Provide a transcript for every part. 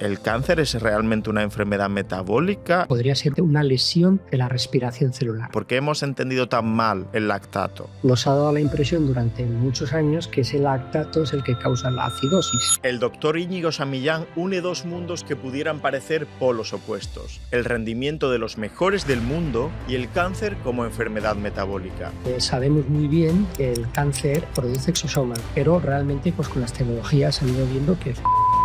¿El cáncer es realmente una enfermedad metabólica? Podría ser una lesión de la respiración celular. ¿Por qué hemos entendido tan mal el lactato? Nos ha dado la impresión durante muchos años que ese lactato es el que causa la acidosis. El doctor Íñigo San Millán une dos mundos que pudieran parecer polos opuestos: el rendimiento de los mejores del mundo y el cáncer como enfermedad metabólica. Sabemos muy bien que el cáncer produce exosomas, pero realmente pues con las tecnologías han ido viendo que...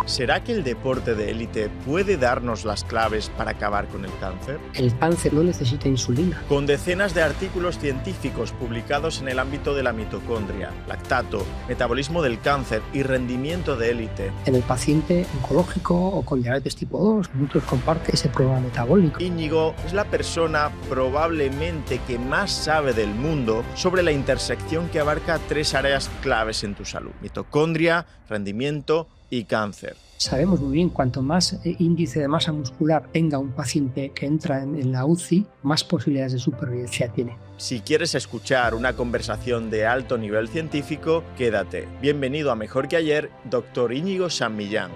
¿Será que el deporte de élite puede darnos las claves para acabar con el cáncer? El cáncer no necesita insulina. Con decenas de artículos científicos publicados en el ámbito de la mitocondria, lactato, metabolismo del cáncer y rendimiento de élite. En el paciente oncológico o con diabetes tipo 2, muchos comparten ese problema metabólico. Íñigo es la persona probablemente que más sabe del mundo sobre la intersección que abarca tres áreas claves en tu salud: mitocondria, rendimiento y cáncer. Sabemos muy bien, cuanto más índice de masa muscular tenga un paciente que entra en la UCI, más posibilidades de supervivencia tiene. Si quieres escuchar una conversación de alto nivel científico, quédate. Bienvenido a Mejor que Ayer, doctor Íñigo San Millán.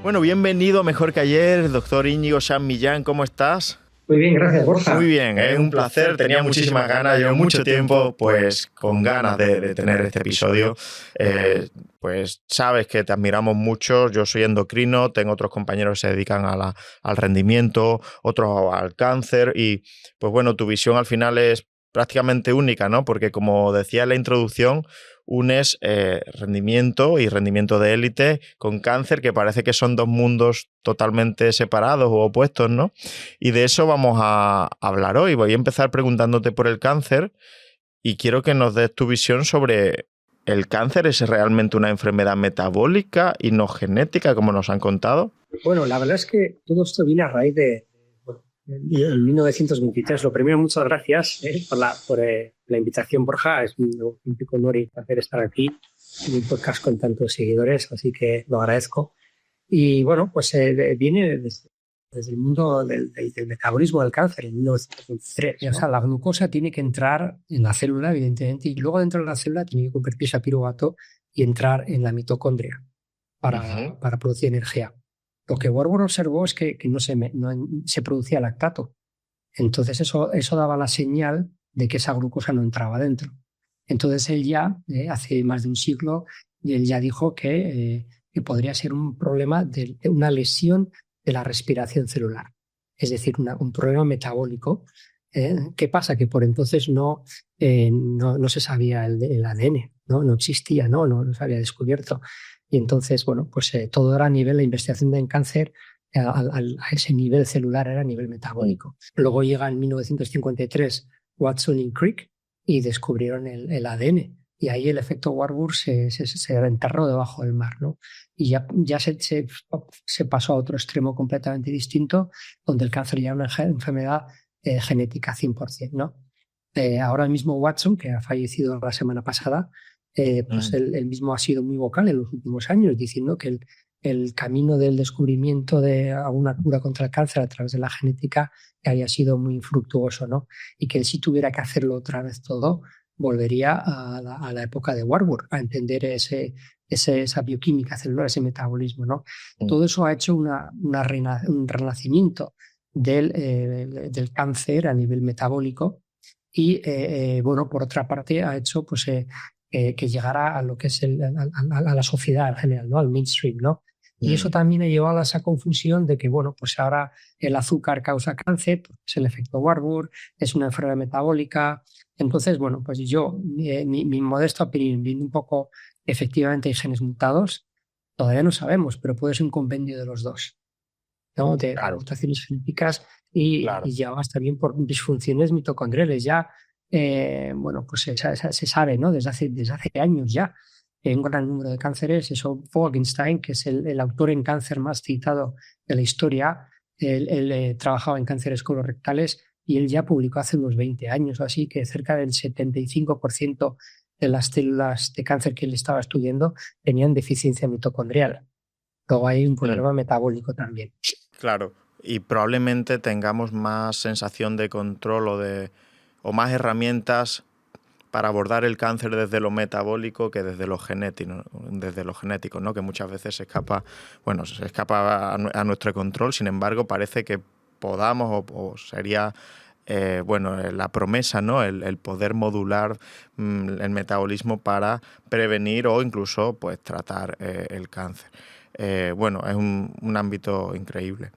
Bueno, bienvenido a Mejor que Ayer, doctor Íñigo San Millán, ¿cómo estás? Muy bien, gracias, Borja. Muy bien, es un placer, tenía muchísimas ganas, llevo mucho tiempo pues con ganas de tener este episodio. Pues sabes que te admiramos mucho, yo soy endocrino, tengo otros compañeros que se dedican al rendimiento, otros al cáncer y pues bueno, tu visión al final es prácticamente única, ¿no? Porque como decía en la introducción, unes rendimiento y rendimiento de élite con cáncer, que parece que son dos mundos totalmente separados o opuestos, ¿no? Y de eso vamos a hablar hoy. Voy a empezar preguntándote por el cáncer y quiero que nos des tu visión sobre ¿el cáncer es realmente una enfermedad metabólica y no genética, como nos han contado? Bueno, la verdad es que todo esto viene a raíz de... En 1923. Lo primero, muchas gracias por la invitación, Borja. Es un auténtico honor y placer estar aquí en un podcast con tantos seguidores, así que lo agradezco. Y bueno, pues viene desde el mundo del metabolismo del cáncer en 1923, ¿no? O sea, la glucosa tiene que entrar en la célula, evidentemente, y luego dentro de la célula tiene que convertirse a piruvato y entrar en la mitocondria para producir energía. Lo que Warburg observó es que no se producía lactato. Entonces eso daba la señal de que esa glucosa no entraba dentro. Entonces él ya, hace más de un siglo, él ya dijo que podría ser un problema de una lesión de la respiración celular. Es decir, un problema metabólico. ¿Qué pasa? Que por entonces no se sabía el ADN, no existía, no se había descubierto. Y entonces, bueno, pues todo era a nivel, la investigación en cáncer a ese nivel celular era a nivel metabólico. Luego llega en 1953 Watson y Crick y descubrieron el ADN. Y ahí el efecto Warburg se enterró debajo del mar, ¿no? Y ya se pasó a otro extremo completamente distinto, donde el cáncer ya era una enfermedad genética 100%, ¿no? Ahora mismo Watson, que ha fallecido la semana pasada, pues él mismo ha sido muy vocal en los últimos años, diciendo que el camino del descubrimiento de alguna cura contra el cáncer a través de la genética que haya sido muy infructuoso, ¿no? Y que él, si tuviera que hacerlo otra vez todo, volvería a la época de Warburg, a entender esa bioquímica celular, ese metabolismo, ¿no? Todo eso ha hecho un renacimiento del cáncer a nivel metabólico y, bueno, por otra parte ha hecho pues, que llegara a lo que es a la sociedad en general, ¿no? Al mainstream, ¿no? Y eso también ha llevado a esa confusión de que, bueno, pues ahora el azúcar causa cáncer, es el efecto Warburg, es una enfermedad metabólica. Entonces, bueno, pues yo, mi modesta opinión, viendo un poco, efectivamente hay genes mutados, todavía no sabemos, pero puede ser un compendio de los dos, ¿no? De mutaciones genéticas y ya hasta bien por disfunciones mitocondriales. Ya, bueno, pues se sabe, ¿no? Desde hace años ya. Un gran número de cánceres. Eso, Falkenstein, que es el autor en cáncer más citado de la historia, él trabajaba en cánceres colorectales y él ya publicó hace unos 20 años o así que cerca del 75% de las células de cáncer que él estaba estudiando tenían deficiencia mitocondrial. Luego hay un problema metabólico también. Claro, y probablemente tengamos más sensación de control o más herramientas para abordar el cáncer desde lo metabólico que desde lo genético, ¿no? Que muchas veces se escapa a nuestro control. Sin embargo, parece que podamos o sería la promesa, ¿no? El poder modular el metabolismo para prevenir o incluso pues tratar el cáncer. Es un ámbito increíble.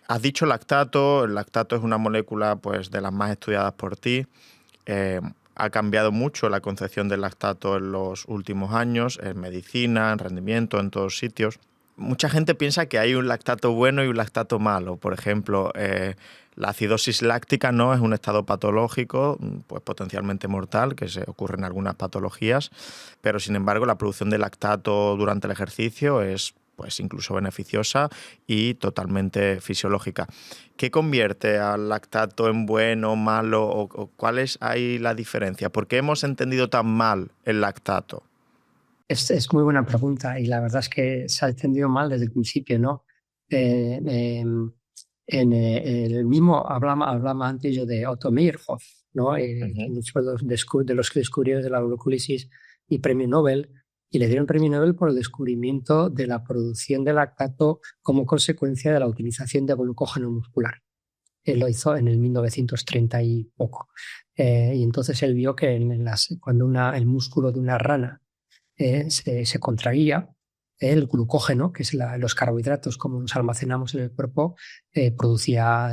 Has dicho lactato. El lactato es una molécula pues de las más estudiadas por ti. Ha cambiado mucho la concepción del lactato en los últimos años, en medicina, en rendimiento, en todos sitios. Mucha gente piensa que hay un lactato bueno y un lactato malo. Por ejemplo, la acidosis láctica no es un estado patológico, pues potencialmente mortal, que se ocurre en algunas patologías, pero sin embargo la producción de lactato durante el ejercicio es pues incluso beneficiosa y totalmente fisiológica. ¿Qué convierte al lactato en bueno, malo o cuál es ahí la diferencia? ¿Por qué hemos entendido tan mal el lactato? Es muy buena pregunta y la verdad es que se ha entendido mal desde el principio, ¿no? En el mismo hablaba antes yo de Otto Meyerhoff, ¿no? Muchos de los que descubrieron de la glucólisis y premio Nobel, y le dieron premio Nobel por el descubrimiento de la producción de lactato como consecuencia de la utilización de glucógeno muscular. Él lo hizo en el 1930 y poco. Y entonces él vio que cuando el músculo de una rana se contraía, el glucógeno, que es los carbohidratos como los almacenamos en el cuerpo, producía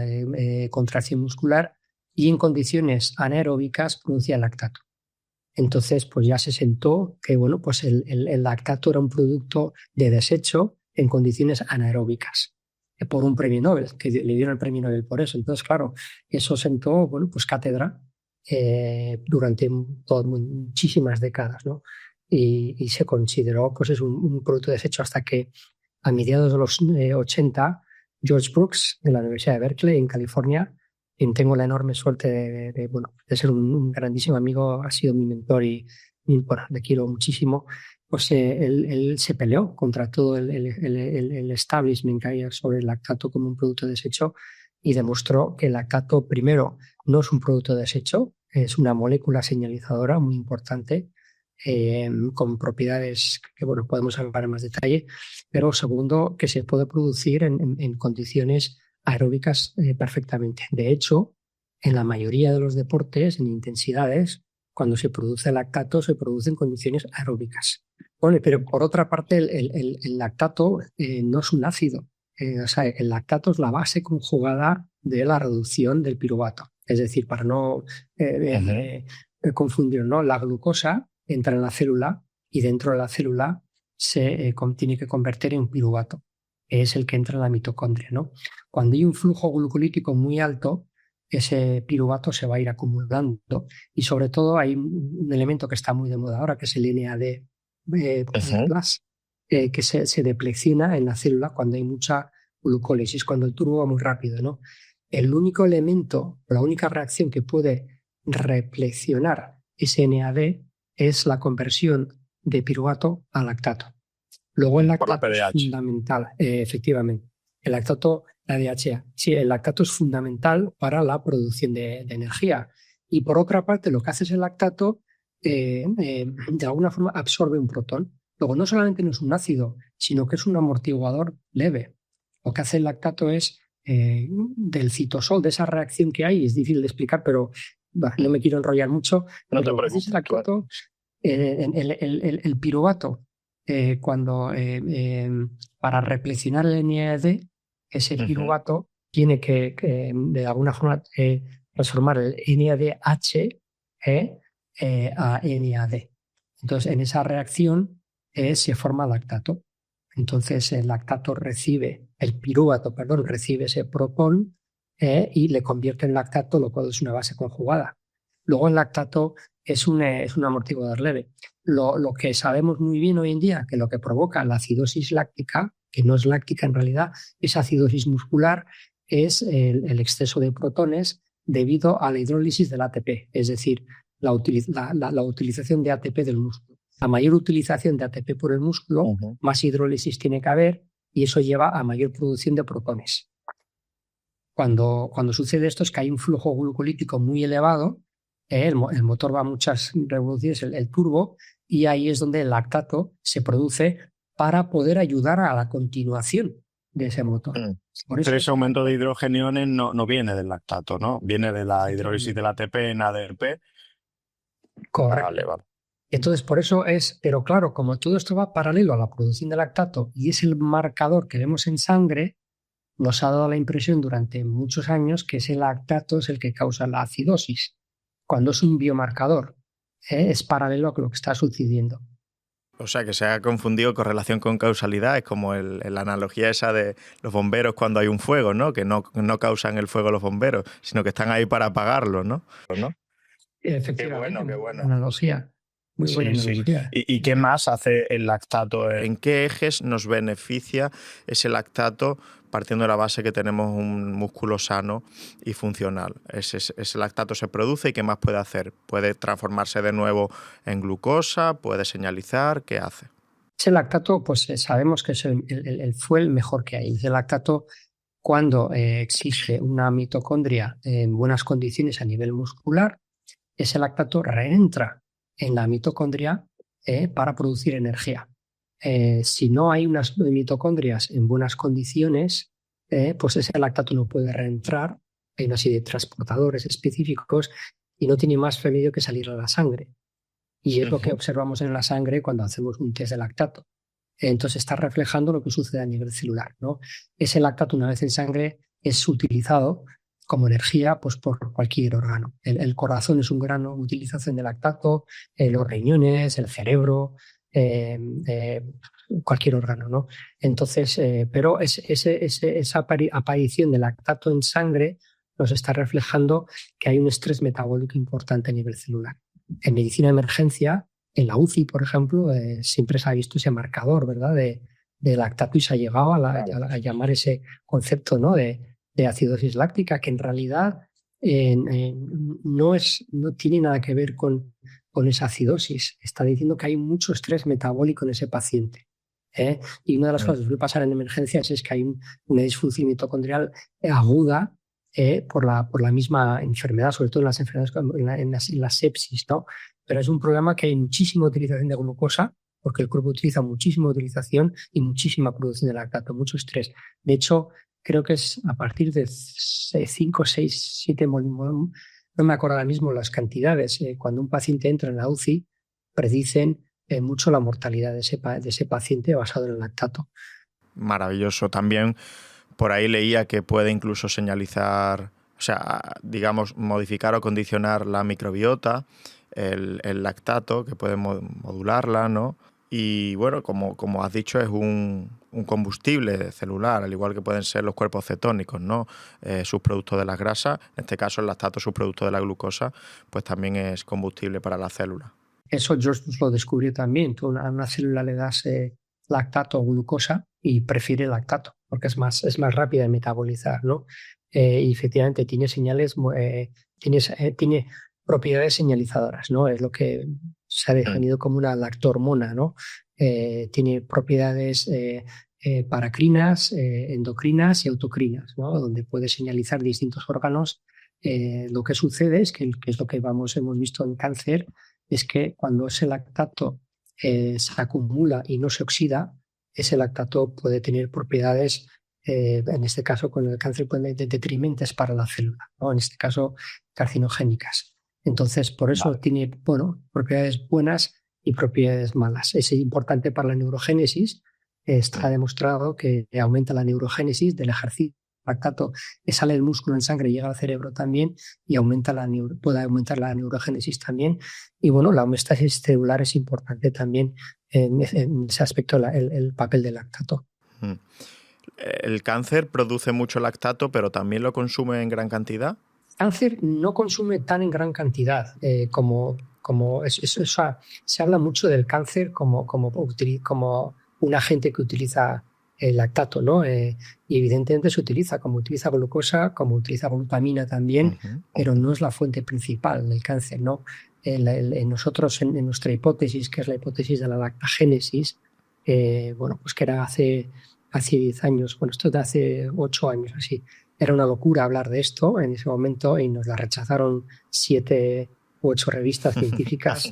contracción muscular y en condiciones anaeróbicas producía lactato. Entonces, pues ya se sentó que pues el lactato era un producto de desecho en condiciones anaeróbicas por un premio Nobel, que le dieron el premio Nobel por eso. Entonces, claro, eso sentó pues cátedra durante muchísimas décadas, ¿no? Y se consideró pues es un producto de desecho hasta que a mediados de los 80 George Brooks de la Universidad de Berkeley en California, quien tengo la enorme suerte de ser un grandísimo amigo, ha sido mi mentor y le quiero muchísimo, pues él se peleó contra todo el establishment que había sobre el lactato como un producto de desecho y demostró que el lactato primero no es un producto de desecho, es una molécula señalizadora muy importante con propiedades que podemos hablar en más detalle, pero segundo, que se puede producir en condiciones aeróbicas perfectamente. De hecho, en la mayoría de los deportes, en intensidades, cuando se produce lactato, se produce en condiciones aeróbicas. Bueno, pero por otra parte, el lactato no es un ácido. El lactato es la base conjugada de la reducción del piruvato. Es decir, para no confundir, ¿no? La glucosa entra en la célula y dentro de la célula se tiene que convertir en piruvato. Es el que entra en la mitocondria, ¿no? Cuando hay un flujo glucolítico muy alto, ese piruvato se va a ir acumulando y sobre todo hay un elemento que está muy de moda ahora, que es el NAD+, que se deplecciona en la célula cuando hay mucha glucólisis, cuando el turbo va muy rápido, ¿no? El único elemento, la única reacción que puede repleccionar ese NAD es la conversión de piruvato a lactato. Luego el lactato es fundamental, efectivamente. El lactato, la DHA. Sí, el lactato es fundamental para la producción de energía. Y por otra parte, lo que hace es el lactato, de alguna forma absorbe un protón. Luego, no solamente no es un ácido, sino que es un amortiguador leve. Lo que hace el lactato es, del citosol, de esa reacción que hay, es difícil de explicar, pero no me quiero enrollar mucho. No te preocupes. El lactato, el piruvato, cuando para repleccionar el NAD, ese piruvato tiene que de alguna forma transformar el NADH a NAD. Entonces, en esa reacción se forma lactato. Entonces, el piruvato recibe ese protón y le convierte en lactato, lo cual es una base conjugada. Luego, el lactato es un amortiguador leve. Lo que sabemos muy bien hoy en día, que lo que provoca la acidosis láctica, que no es láctica en realidad, es acidosis muscular, es el exceso de protones debido a la hidrólisis del ATP, es decir, la utilización de ATP del músculo. A mayor utilización de ATP por el músculo, más hidrólisis tiene que haber y eso lleva a mayor producción de protones. Cuando sucede esto es que hay un flujo glucolítico muy elevado el motor va a muchas revoluciones, el turbo, y ahí es donde el lactato se produce para poder ayudar a la continuación de ese motor. Mm. Por eso, Pero ese aumento de hidrogeniones no viene del lactato, ¿no? Viene de la hidrólisis del ATP en ADP. correcto. Vale. Entonces, por eso es, pero claro, como todo esto va paralelo a la producción de lactato y es el marcador que vemos en sangre, nos ha dado la impresión durante muchos años que ese lactato es el que causa la acidosis, cuando es un biomarcador, es paralelo a lo que está sucediendo. O sea, que se ha confundido correlación con causalidad. Es como la analogía esa de los bomberos cuando hay un fuego, ¿no? Que no causan el fuego los bomberos, sino que están ahí para apagarlo, ¿no? Efectivamente, Qué bueno. Analogía. Muy buena analogía. ¿Y qué más hace el lactato? ¿En qué ejes nos beneficia ese lactato partiendo de la base que tenemos un músculo sano y funcional? Ese lactato se produce y ¿qué más puede hacer? ¿Puede transformarse de nuevo en glucosa? ¿Puede señalizar? ¿Qué hace? Ese lactato, pues sabemos que es fue el mejor que hay. Ese lactato, cuando existe una mitocondria en buenas condiciones a nivel muscular, ese lactato reentra en la mitocondria para producir energía. Si no hay unas mitocondrias en buenas condiciones, pues ese lactato no puede reentrar. Hay una serie de transportadores específicos y no tiene más remedio que salir a la sangre. Y es lo que observamos en la sangre cuando hacemos un test de lactato. Entonces está reflejando lo que sucede a nivel celular, ¿no? Ese lactato, una vez en sangre, es utilizado como energía pues, por cualquier órgano. El corazón es un gran utilización de lactato, los riñones, el cerebro, cualquier órgano, ¿no? Entonces, pero esa aparición de lactato en sangre nos está reflejando que hay un estrés metabólico importante a nivel celular. En medicina de emergencia, en la UCI, por ejemplo, siempre se ha visto ese marcador, ¿verdad?, de lactato y se ha llegado a llamar ese concepto, ¿no?, de acidosis láctica, que en realidad no tiene nada que ver con esa acidosis. Está diciendo que hay mucho estrés metabólico en ese paciente. Y una de las cosas que suele pasar en emergencias es que hay una disfunción mitocondrial aguda por la misma enfermedad, sobre todo en las enfermedades, en la sepsis, ¿no? Pero es un problema que hay muchísima utilización de glucosa, porque el cuerpo utiliza muchísima utilización y muchísima producción de lactato, mucho estrés. De hecho, creo que es a partir de 5, 6, 7 no me acuerdo ahora mismo las cantidades. Cuando un paciente entra en la UCI, predicen mucho la mortalidad de ese paciente basado en el lactato. Maravilloso. También por ahí leía que puede incluso señalizar, o sea, digamos, modificar o condicionar la microbiota, el lactato, que puede modularla, ¿no? Y bueno, como has dicho, es un combustible celular, al igual que pueden ser los cuerpos cetónicos, ¿no? Subproductos de las grasas, en este caso el lactato, subproducto de la glucosa, pues también es combustible para la célula. Eso George lo descubrió también. Tú a una célula le das lactato o glucosa y prefiere lactato, porque es más rápida de metabolizar, ¿no? Y efectivamente tiene señales, tiene propiedades señalizadoras, ¿no? Es lo que se ha definido como una lactohormona, ¿no? Tiene propiedades paracrinas, endocrinas y autocrinas, ¿no? Donde puede señalizar distintos órganos. Lo que sucede es que es lo que hemos visto en cáncer, es que cuando ese lactato se acumula y no se oxida, ese lactato puede tener propiedades, en este caso con el cáncer, detrimentes para la célula, ¿no? En este caso carcinogénicas. Entonces, por eso tiene propiedades buenas y propiedades malas. Es importante para la neurogénesis. Está demostrado que aumenta la neurogénesis del ejercicio. El lactato sale del músculo en sangre, llega al cerebro también y puede aumentar la neurogénesis también. Y bueno, la homeostasis celular es importante también en ese aspecto, el papel del lactato. ¿El cáncer produce mucho lactato, pero también lo consume en gran cantidad? Cáncer no consume tan en gran cantidad como se habla mucho del cáncer como un agente que utiliza el lactato, ¿no? Y evidentemente se utiliza glucosa, como utiliza glutamina también, pero no es la fuente principal del cáncer, ¿no? Nosotros, en nuestra hipótesis, que es la hipótesis de la lactagénesis, pues que era hace 10 años, esto de hace 8 años así. Era una locura hablar de esto en ese momento y nos la rechazaron 7 o 8 revistas científicas,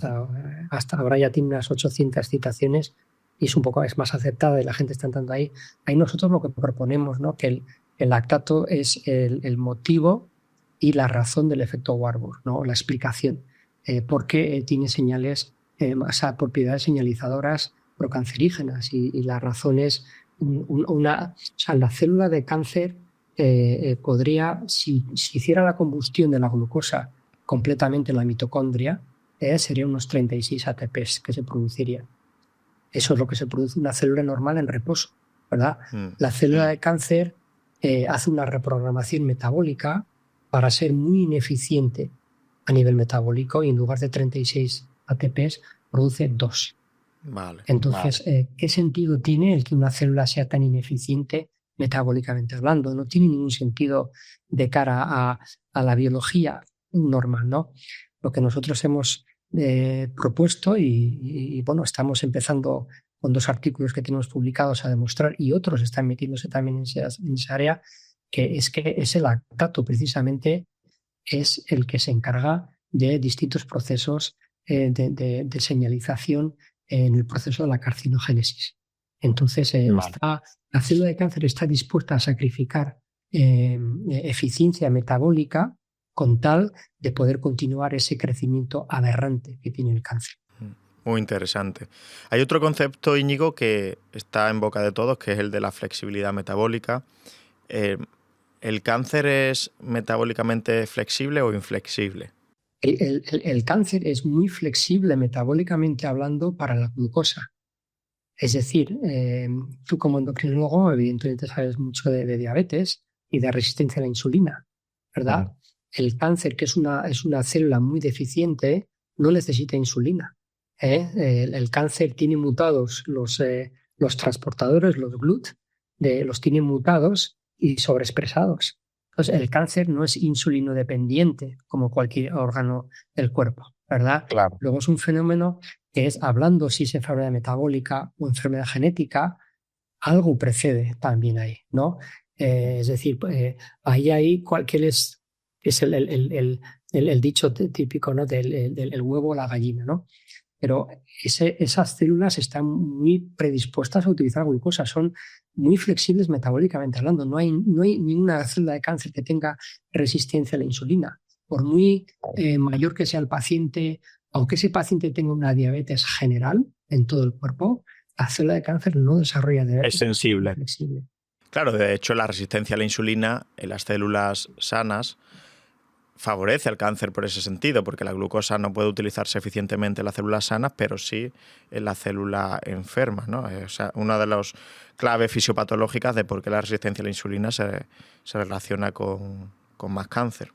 hasta ahora ya tiene unas 800 citaciones y es más aceptada y la gente está entrando ahí. Ahí nosotros lo que proponemos, ¿no? Que el lactato es el motivo y la razón del efecto Warburg, ¿no? La explicación, porque tiene señales, propiedades señalizadoras procancerígenas y la razón es la célula de cáncer podría, si hiciera la combustión de la glucosa completamente en la mitocondria, sería unos 36 ATPs que se producirían. Eso es lo que se produce una célula normal en reposo, ¿verdad? La célula de cáncer hace una reprogramación metabólica para ser muy ineficiente a nivel metabólico y en lugar de 36 ATPs produce 2. Entonces, ¿qué sentido tiene el que una célula sea tan ineficiente metabólicamente hablando? No tiene ningún sentido de cara a la biología normal, ¿no? Lo que nosotros hemos propuesto y bueno, estamos empezando con 2 artículos que tenemos publicados a demostrar y otros están metiéndose también en esa área, que es el lactato precisamente es el que se encarga de distintos procesos de señalización en el proceso de la carcinogénesis. Entonces, la célula de cáncer está dispuesta a sacrificar eficiencia metabólica con tal de poder continuar ese crecimiento aberrante que tiene el cáncer. Muy interesante. Hay otro concepto, Íñigo, que está en boca de todos, que es el de la flexibilidad metabólica. ¿El cáncer es metabólicamente flexible o inflexible? El cáncer es muy flexible metabólicamente hablando para la glucosa. Es decir, tú como endocrinólogo evidentemente sabes mucho de diabetes y de resistencia a la insulina, ¿verdad? El cáncer, que es una célula muy deficiente, no necesita insulina. El cáncer tiene mutados los transportadores, los GLUT, los tiene mutados y sobreexpresados. Entonces, el cáncer no es insulino dependiente como cualquier órgano del cuerpo, ¿verdad? Claro. Luego es un fenómeno que es, hablando si es enfermedad metabólica o enfermedad genética, algo precede también ahí, ¿no? Es decir, ahí ¿cuál es el dicho típico, ¿no? del huevo o la gallina, ¿no? Pero esas células están muy predispuestas a utilizar glucosa, son muy flexibles metabólicamente hablando. No hay ninguna célula de cáncer que tenga resistencia a la insulina. Por muy mayor que sea el paciente, aunque ese paciente tenga una diabetes general en todo el cuerpo, la célula de cáncer no desarrolla diabetes. Es sensible. Flexible. Claro, de hecho la resistencia a la insulina en las células sanas favorece al cáncer por ese sentido, porque la glucosa no puede utilizarse eficientemente en las células sanas, pero sí en la célula enferma, ¿no? O sea, una de las claves fisiopatológicas de por qué la resistencia a la insulina se relaciona con más cáncer.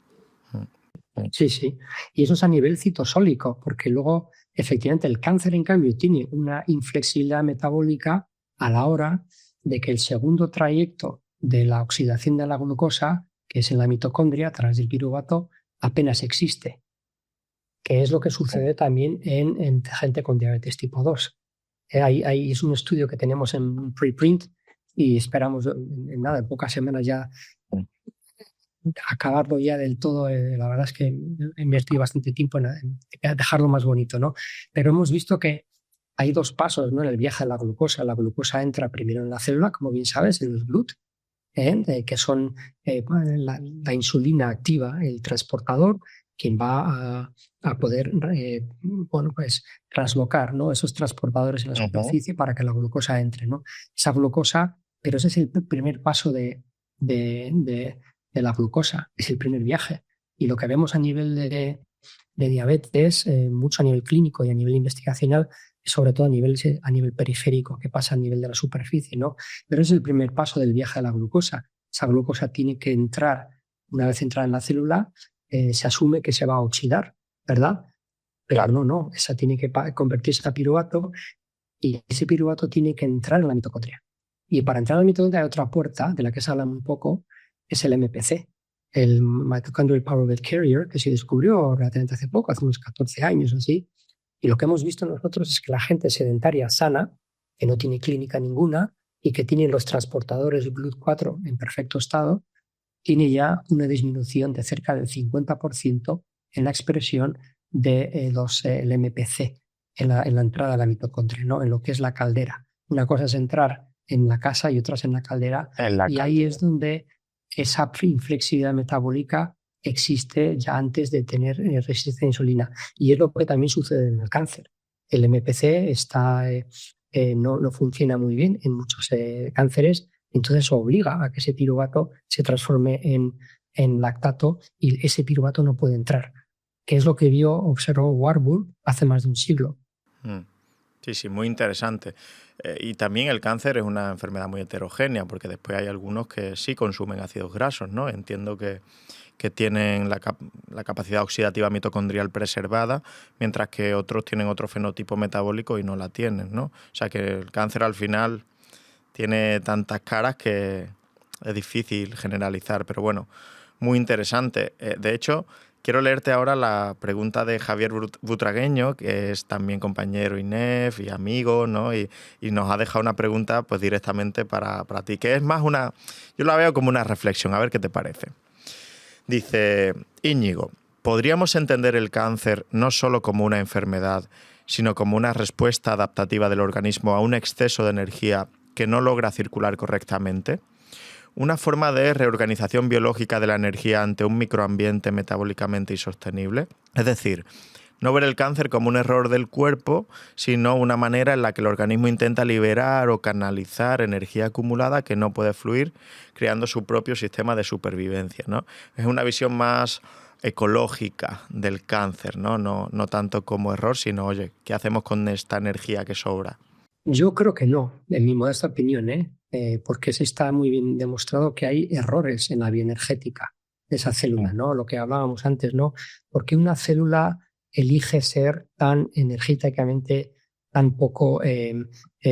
Sí. Y eso es a nivel citosólico, porque luego, efectivamente, el cáncer, en cambio, tiene una inflexibilidad metabólica a la hora de que el segundo trayecto de la oxidación de la glucosa, que es en la mitocondria, a través del piruvato, apenas existe. Que es lo que sucede también en gente con diabetes tipo 2. Ahí es un estudio que tenemos en preprint y esperamos en pocas semanas ya acabarlo ya del todo. La verdad es que he invertido bastante tiempo en dejarlo más bonito, ¿no? Pero hemos visto que hay 2 pasos, ¿no? En el viaje de la glucosa. La glucosa entra primero en la célula, como bien sabes, en los GLUT, que son la insulina activa, el transportador, quien va a poder translocar, ¿no? Esos transportadores en la superficie para que la glucosa entre, ¿no? Esa glucosa, pero ese es el primer paso de la glucosa, es el primer viaje. Y lo que vemos a nivel de diabetes, mucho a nivel clínico y a nivel investigacional, sobre todo a nivel periférico, que pasa a nivel de la superficie, ¿no? Pero es el primer paso del viaje de la glucosa. Esa glucosa tiene que entrar, una vez entrada en la célula, se asume que se va a oxidar, ¿verdad? Pero no, esa tiene que convertirse a piruvato y ese piruvato tiene que entrar en la mitocondria. Y para entrar en la mitocondria hay otra puerta, de la que se habla muy poco, es el MPC, el Mitochondrial Pyruvate Carrier, que se descubrió relativamente hace poco, hace unos 14 años o así. Y lo que hemos visto nosotros es que la gente sedentaria sana, que no tiene clínica ninguna y que tiene los transportadores GLUT4 en perfecto estado, tiene ya una disminución de cerca del 50% en la expresión el MPC en la entrada de la mitocondria, ¿no? En lo que es la caldera. Una cosa es entrar en la casa y otra es en la caldera. Ahí es donde esa inflexibilidad metabólica existe ya antes de tener resistencia a la insulina. Y es lo que también sucede en el cáncer. El MPC no funciona muy bien en muchos cánceres, entonces eso obliga a que ese piruvato se transforme en lactato y ese piruvato no puede entrar, que es lo que observó Warburg hace más de un siglo. Sí, muy interesante. Y también el cáncer es una enfermedad muy heterogénea, porque después hay algunos que sí consumen ácidos grasos, ¿no? Entiendo que tienen la capacidad oxidativa mitocondrial preservada, mientras que otros tienen otro fenotipo metabólico y no la tienen, ¿no? O sea que el cáncer al final tiene tantas caras que es difícil generalizar, pero bueno, muy interesante. De hecho, quiero leerte ahora la pregunta de Javier Butragueño, que es también compañero INEF y amigo, ¿no? Y nos ha dejado una pregunta pues directamente para ti, que es más yo la veo como una reflexión, a ver qué te parece. Dice Íñigo, ¿podríamos entender el cáncer no solo como una enfermedad, sino como una respuesta adaptativa del organismo a un exceso de energía que no logra circular correctamente? ¿Una forma de reorganización biológica de la energía ante un microambiente metabólicamente insostenible? Es decir, no ver el cáncer como un error del cuerpo, sino una manera en la que el organismo intenta liberar o canalizar energía acumulada que no puede fluir, creando su propio sistema de supervivencia, ¿no? Es una visión más ecológica del cáncer, ¿no? No tanto como error, sino, oye, ¿qué hacemos con esta energía que sobra? Yo creo que no, en mi modesta opinión, porque se está muy bien demostrado que hay errores en la bioenergética de esa célula, ¿no? Lo que hablábamos antes, ¿no? Porque una célula elige ser tan energéticamente tan poco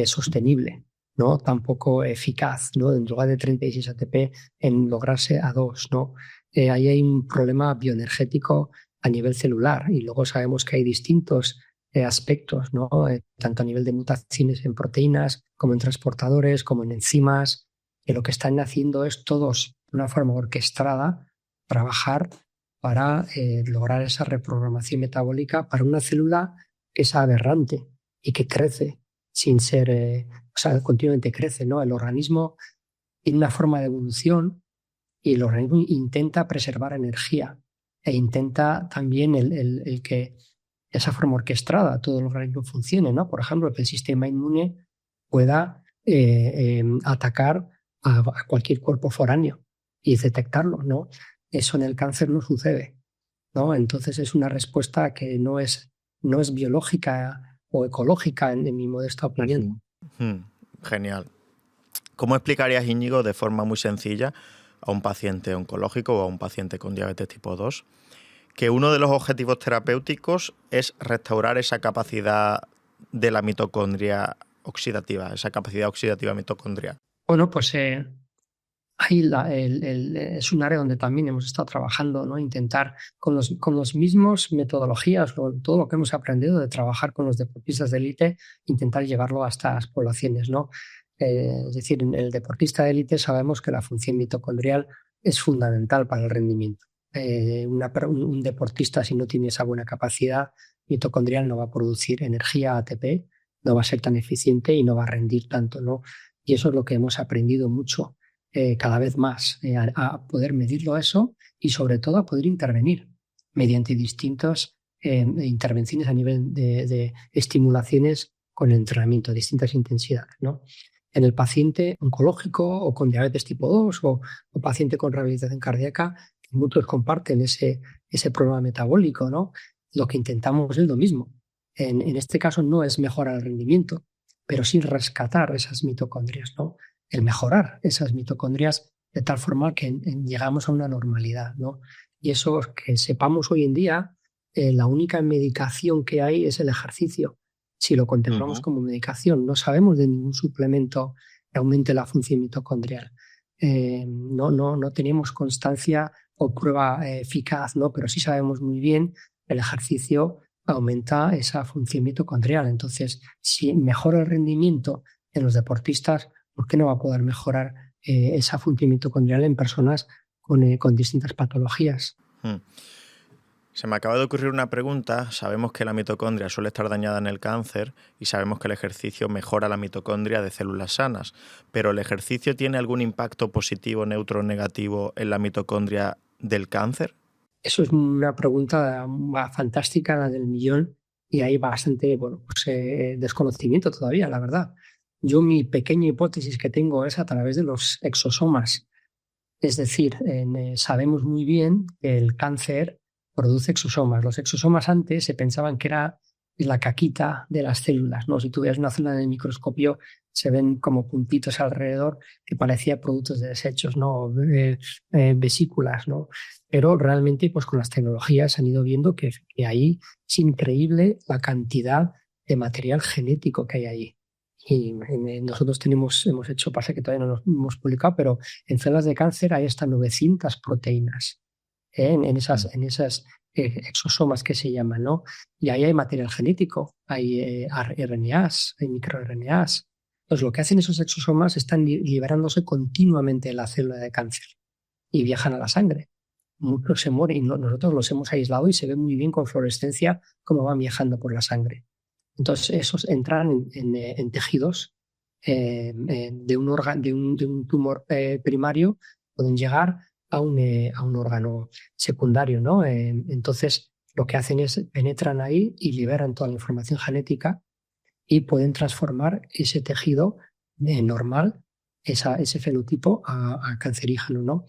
sostenible, ¿no? Tan poco eficaz, ¿no? En lugar de 36 ATP en lograrse a 2, ¿no? Ahí hay un problema bioenergético a nivel celular y luego sabemos que hay distintos aspectos, ¿no? Tanto a nivel de mutaciones en proteínas, como en transportadores, como en enzimas, que lo que están haciendo es todos de una forma orquestada trabajar para lograr esa reprogramación metabólica para una célula que es aberrante y que crece sin ser, continuamente crece, ¿no? El organismo tiene una forma de evolución y el organismo intenta preservar energía e intenta también el que esa forma orquestada todo el organismo funcione, ¿no? Por ejemplo, que el sistema inmune pueda atacar a cualquier cuerpo foráneo y detectarlo, ¿no? Eso en el cáncer no sucede, ¿no? Entonces es una respuesta que no es biológica o ecológica en mi modesta opinión. Genial. ¿Cómo explicarías, Íñigo, de forma muy sencilla a un paciente oncológico o a un paciente con diabetes tipo 2 que uno de los objetivos terapéuticos es restaurar esa capacidad de la mitocondria oxidativa, esa capacidad oxidativa mitocondrial? Bueno, pues ahí es un área donde también hemos estado trabajando, ¿no? Intentar con los mismos metodologías, todo lo que hemos aprendido de trabajar con los deportistas de élite, intentar llevarlo a estas poblaciones, ¿no? Es decir, en el deportista de élite sabemos que la función mitocondrial es fundamental para el rendimiento. Un deportista, si no tiene esa buena capacidad mitocondrial, no va a producir energía ATP, no va a ser tan eficiente y no va a rendir tanto, ¿no? Y eso es lo que hemos aprendido mucho cada vez más, a poder medirlo eso y sobre todo a poder intervenir mediante distintas intervenciones a nivel de estimulaciones con el entrenamiento, distintas intensidades, ¿no? En el paciente oncológico o con diabetes tipo 2 o paciente con rehabilitación cardíaca, muchos comparten ese problema metabólico, ¿no? Lo que intentamos es lo mismo. En este caso no es mejorar el rendimiento, pero sí rescatar esas mitocondrias, ¿no? El mejorar esas mitocondrias de tal forma que llegamos a una normalidad, ¿no? Y eso que sepamos hoy en día, la única medicación que hay es el ejercicio. Si lo contemplamos como medicación, no sabemos de ningún suplemento que aumente la función mitocondrial. No tenemos constancia o prueba eficaz, ¿no? Pero sí sabemos muy bien que el ejercicio aumenta esa función mitocondrial. Entonces, si mejora el rendimiento en los deportistas, ¿por qué no va a poder mejorar esa función mitocondrial en personas con distintas patologías? Se me acaba de ocurrir una pregunta. Sabemos que la mitocondria suele estar dañada en el cáncer y sabemos que el ejercicio mejora la mitocondria de células sanas, pero ¿el ejercicio tiene algún impacto positivo, neutro o negativo en la mitocondria del cáncer? Eso es una pregunta fantástica, la del millón, y hay bastante desconocimiento todavía, la verdad. Yo mi pequeña hipótesis que tengo es a través de los exosomas. Es decir, sabemos muy bien que el cáncer produce exosomas. Los exosomas antes se pensaban que era la caquita de las células, ¿no? Si tú ves una célula en el microscopio, se ven como puntitos alrededor que parecía productos de desechos, ¿no? Vesículas, ¿no? Pero realmente, pues con las tecnologías han ido viendo que ahí es increíble la cantidad de material genético que hay ahí. Y nosotros hemos hecho, pasa que todavía no lo hemos publicado, pero en células de cáncer hay hasta 900 proteínas en esas exosomas que se llaman, ¿no? Y ahí hay material genético, hay RNAs, hay microRNAs. Entonces, lo que hacen esos exosomas están liberándose continuamente de la célula de cáncer y viajan a la sangre. Muchos se mueren y nosotros los hemos aislado y se ve muy bien con fluorescencia cómo van viajando por la sangre. Entonces, esos entran en tejidos de un tumor primario, pueden llegar a un órgano secundario, ¿no? Entonces, lo que hacen es penetran ahí y liberan toda la información genética y pueden transformar ese tejido normal, ese fenotipo, a cancerígeno, ¿no?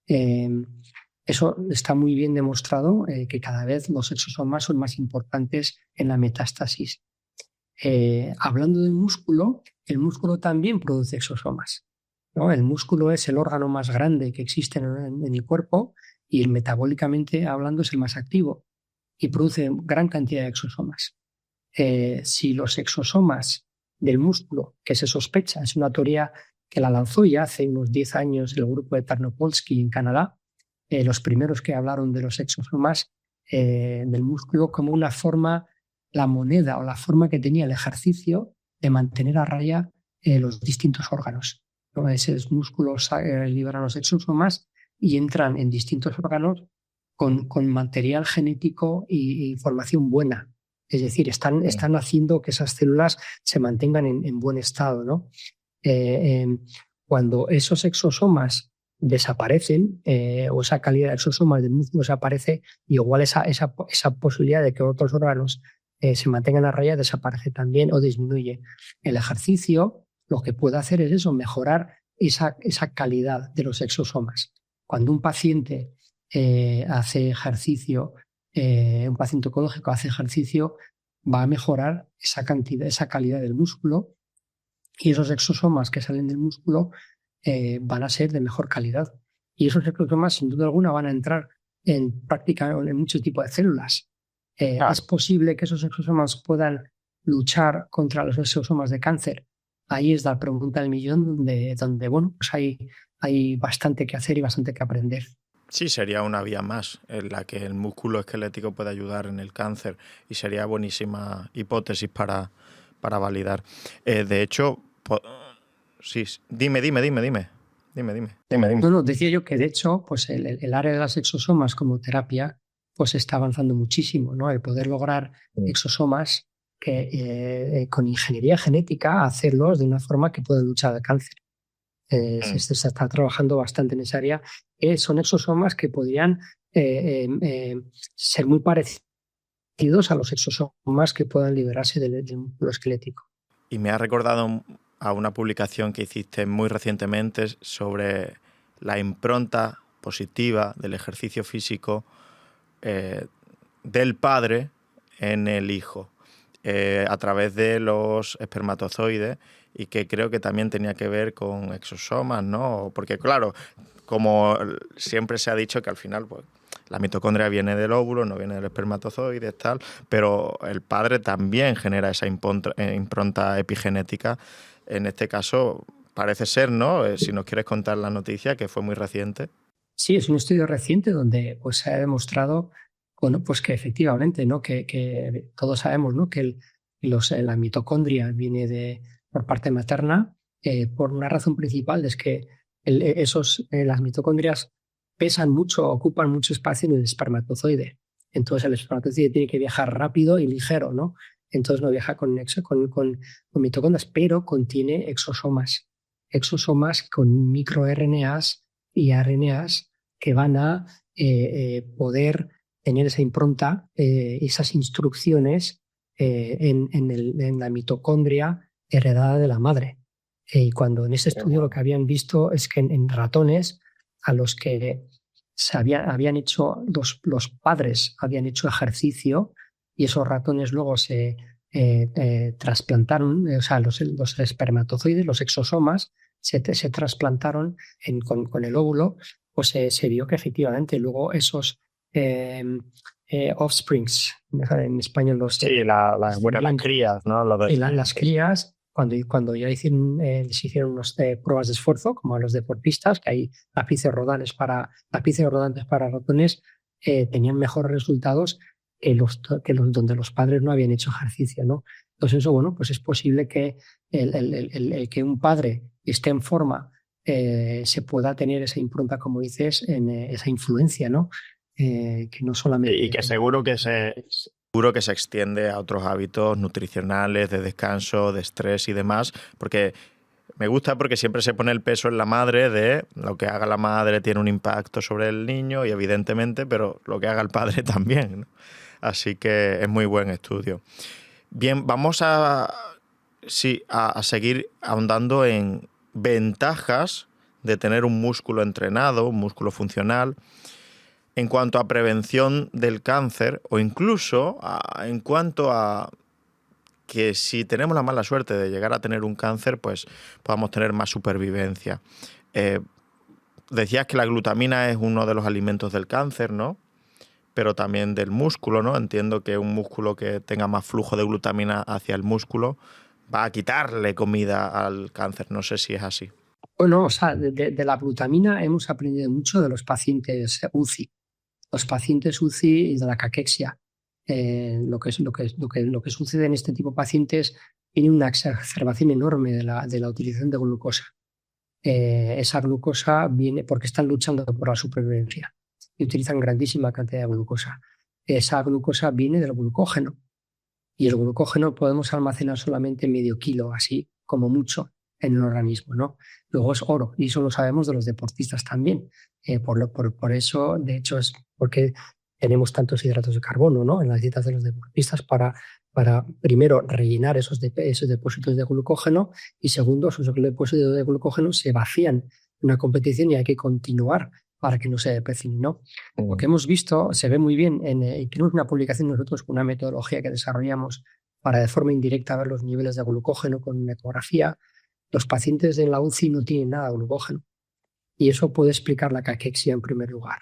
Eso está muy bien demostrado, que cada vez los exosomas son más importantes en la metástasis. Hablando del músculo, el músculo también produce exosomas, ¿no? El músculo es el órgano más grande que existe en el cuerpo y metabólicamente hablando es el más activo y produce gran cantidad de exosomas. Si los exosomas del músculo, que se sospecha, es una teoría que la lanzó ya hace unos 10 años el grupo de Tarnopolsky en Canadá, los primeros que hablaron de los exosomas del músculo como una forma, la moneda o la forma que tenía el ejercicio de mantener a raya los distintos órganos, ¿no? Esos músculos liberan los exosomas y entran en distintos órganos con material genético y información buena. Es decir, están haciendo que esas células se mantengan en buen estado, ¿no? Cuando esos exosomas desaparecen o esa calidad de exosomas del músculo desaparece, y igual esa posibilidad de que otros órganos se mantengan a raya desaparece también o disminuye. El ejercicio lo que puede hacer es eso, mejorar esa calidad de los exosomas. Cuando un paciente hace ejercicio, un paciente oncológico hace ejercicio, va a mejorar esa cantidad, esa calidad del músculo, y esos exosomas que salen del músculo van a ser de mejor calidad. Y esos exosomas, sin duda alguna, van a entrar en muchos tipos de células. ¿Es posible que esos exosomas puedan luchar contra los exosomas de cáncer? Ahí es la pregunta del millón, donde bueno, pues hay bastante que hacer y bastante que aprender. Sí, sería una vía más en la que el músculo esquelético puede ayudar en el cáncer y sería buenísima hipótesis para validar. De hecho, sí, dime. No, decía yo que de hecho, pues el área de las exosomas como terapia pues está avanzando muchísimo, ¿no? El poder lograr exosomas que con ingeniería genética hacerlos de una forma que puedan luchar al cáncer. Se está trabajando bastante en esa área. Son exosomas que podrían ser muy parecidos a los exosomas que puedan liberarse del músculo esquelético. Y me ha recordado a una publicación que hiciste muy recientemente sobre la impronta positiva del ejercicio físico del padre en el hijo a través de los espermatozoides, y que creo que también tenía que ver con exosomas, ¿no? Porque claro, como siempre se ha dicho que al final pues, la mitocondria viene del óvulo, no viene del espermatozoide, tal, pero el padre también genera esa impronta epigenética. En este caso parece ser, ¿no? Si nos quieres contar la noticia, que fue muy reciente. Sí, es un estudio reciente donde pues, se ha demostrado, bueno, pues que efectivamente, ¿no? que todos sabemos, ¿no? que la mitocondria viene por parte materna, por una razón principal, es que las mitocondrias pesan mucho, ocupan mucho espacio en el espermatozoide. Entonces el espermatozoide tiene que viajar rápido y ligero, ¿no? Entonces no viaja con mitocondrias, pero contiene exosomas con microRNAs y RNAs que van a poder tener esa impronta, esas instrucciones en la mitocondria heredada de la madre. Y cuando en ese estudio lo que habían visto es que en ratones a los que habían hecho los padres habían hecho ejercicio y esos ratones luego se trasplantaron, o sea, los espermatozoides, los exosomas, se trasplantaron con el óvulo, pues se vio que efectivamente luego esos offsprings, en español los... Sí, las crías, ¿no? Las crías, cuando ya se hicieron unas pruebas de esfuerzo, como a los deportistas, que hay lápices rodantes para ratones, tenían mejores resultados que los donde los padres no habían hecho ejercicio, ¿no? Entonces eso, bueno, pues es posible que el que un padre esté en forma se pueda tener esa impronta, como dices, en esa influencia, ¿no? Que no solamente... Y que seguro que se extiende a otros hábitos nutricionales, de descanso, de estrés y demás, porque me gusta porque siempre se pone el peso en la madre de lo que haga la madre tiene un impacto sobre el niño y evidentemente, pero lo que haga el padre también, ¿no? Así que es muy buen estudio. Bien, vamos a seguir ahondando en ventajas de tener un músculo entrenado, un músculo funcional, en cuanto a prevención del cáncer o incluso en cuanto a que si tenemos la mala suerte de llegar a tener un cáncer, pues podamos tener más supervivencia. Decías que la glutamina es uno de los alimentos del cáncer, ¿no? Pero también del músculo, ¿no? Entiendo que un músculo que tenga más flujo de glutamina hacia el músculo va a quitarle comida al cáncer. No sé si es así. Bueno, o sea, de la glutamina hemos aprendido mucho de los pacientes UCI. Los pacientes UCI y de la caquexia. Lo que sucede en este tipo de pacientes tiene una exacerbación enorme de la utilización de glucosa. Esa glucosa viene porque están luchando por la supervivencia y utilizan grandísima cantidad de glucosa. Esa glucosa viene del glucógeno y el glucógeno podemos almacenar solamente medio kilo, así como mucho, en el organismo, ¿no? Luego es oro y eso lo sabemos de los deportistas también. Por eso, de hecho, es porque tenemos tantos hidratos de carbono, ¿no? En las dietas de los deportistas para primero rellenar esos depósitos de glucógeno y segundo, esos depósitos de glucógeno se vacían en una competición y hay que continuar para que no se deprecien, ¿no? Lo que hemos visto se ve muy bien y tenemos una publicación nosotros con una metodología que desarrollamos para de forma indirecta ver los niveles de glucógeno con una ecografía. Los pacientes de la UCI no tienen nada de glucógeno y eso puede explicar la caquexia en primer lugar.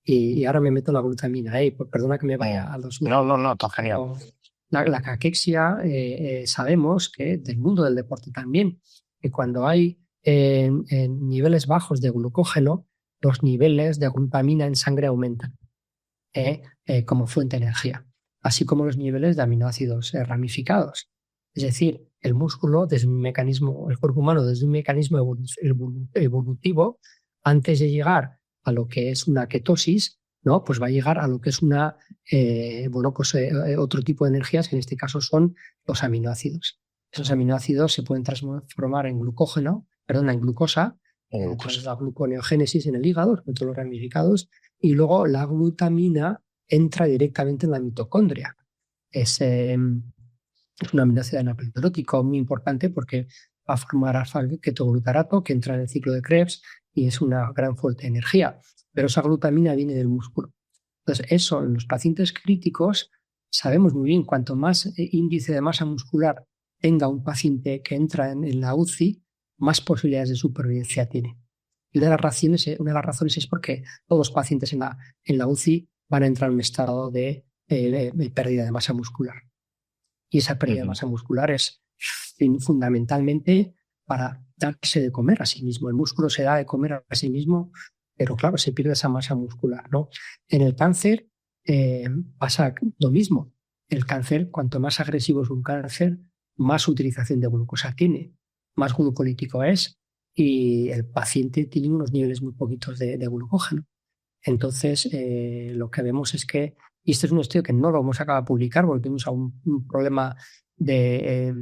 Y ahora me meto la glutamina, perdona que me vaya a los... No, está genial. La caquexia sabemos que del mundo del deporte también, que cuando hay niveles bajos de glucógeno, los niveles de glutamina en sangre aumentan como fuente de energía, así como los niveles de aminoácidos ramificados. Es decir, el músculo, el cuerpo humano, desde un mecanismo evolutivo, antes de llegar a lo que es una ketosis, ¿no? Pues va a llegar a lo que es otro tipo de energías, que en este caso son los aminoácidos. Esos aminoácidos se pueden transformar en glucosa, entonces la gluconeogénesis en el hígado, en todos los ramificados, y luego la glutamina entra directamente en la mitocondria. Es un aminoácido anapletótico muy importante porque va a formar alfa-ketoglutarato que entra en el ciclo de Krebs y es una gran fuente de energía. Pero esa glutamina viene del músculo. Entonces, eso en los pacientes críticos sabemos muy bien, cuanto más índice de masa muscular tenga un paciente que entra en la UCI, más posibilidades de supervivencia tiene. Y una de las razones es porque todos los pacientes en la UCI van a entrar en un estado de pérdida de masa muscular. Y esa pérdida de masa muscular es fundamentalmente para darse de comer a sí mismo. El músculo se da de comer a sí mismo, pero claro, se pierde esa masa muscular, ¿no? En el cáncer pasa lo mismo. El cáncer, cuanto más agresivo es un cáncer, más utilización de glucosa tiene, más glucolítico es y el paciente tiene unos niveles muy poquitos de glucógeno. Entonces, lo que vemos es que, y este es un estudio que no lo hemos acabado de publicar porque tuvimos un problema de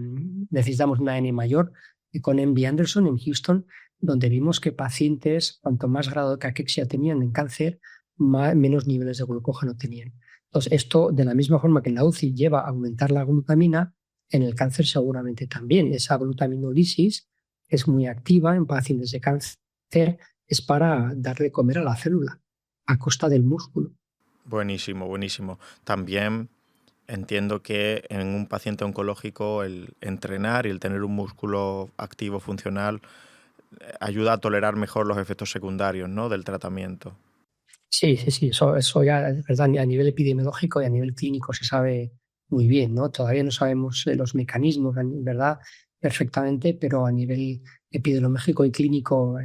necesitamos una N mayor, con MD Anderson en Houston, donde vimos que pacientes, cuanto más grado de caquexia tenían en cáncer, menos niveles de glucógeno tenían. Entonces, esto, de la misma forma que en la UCI lleva a aumentar la glutamina, en el cáncer seguramente también. Esa glutaminolisis es muy activa en pacientes de cáncer, es para darle de comer a la célula a costa del músculo. Buenísimo, buenísimo. También entiendo que en un paciente oncológico el entrenar y el tener un músculo activo, funcional, ayuda a tolerar mejor los efectos secundarios, ¿no?, del tratamiento. Sí, eso ya es verdad, a nivel epidemiológico y a nivel clínico se sabe muy bien, ¿no? Todavía no sabemos los mecanismos, ¿verdad?, perfectamente, pero a nivel epidemiológico y clínico,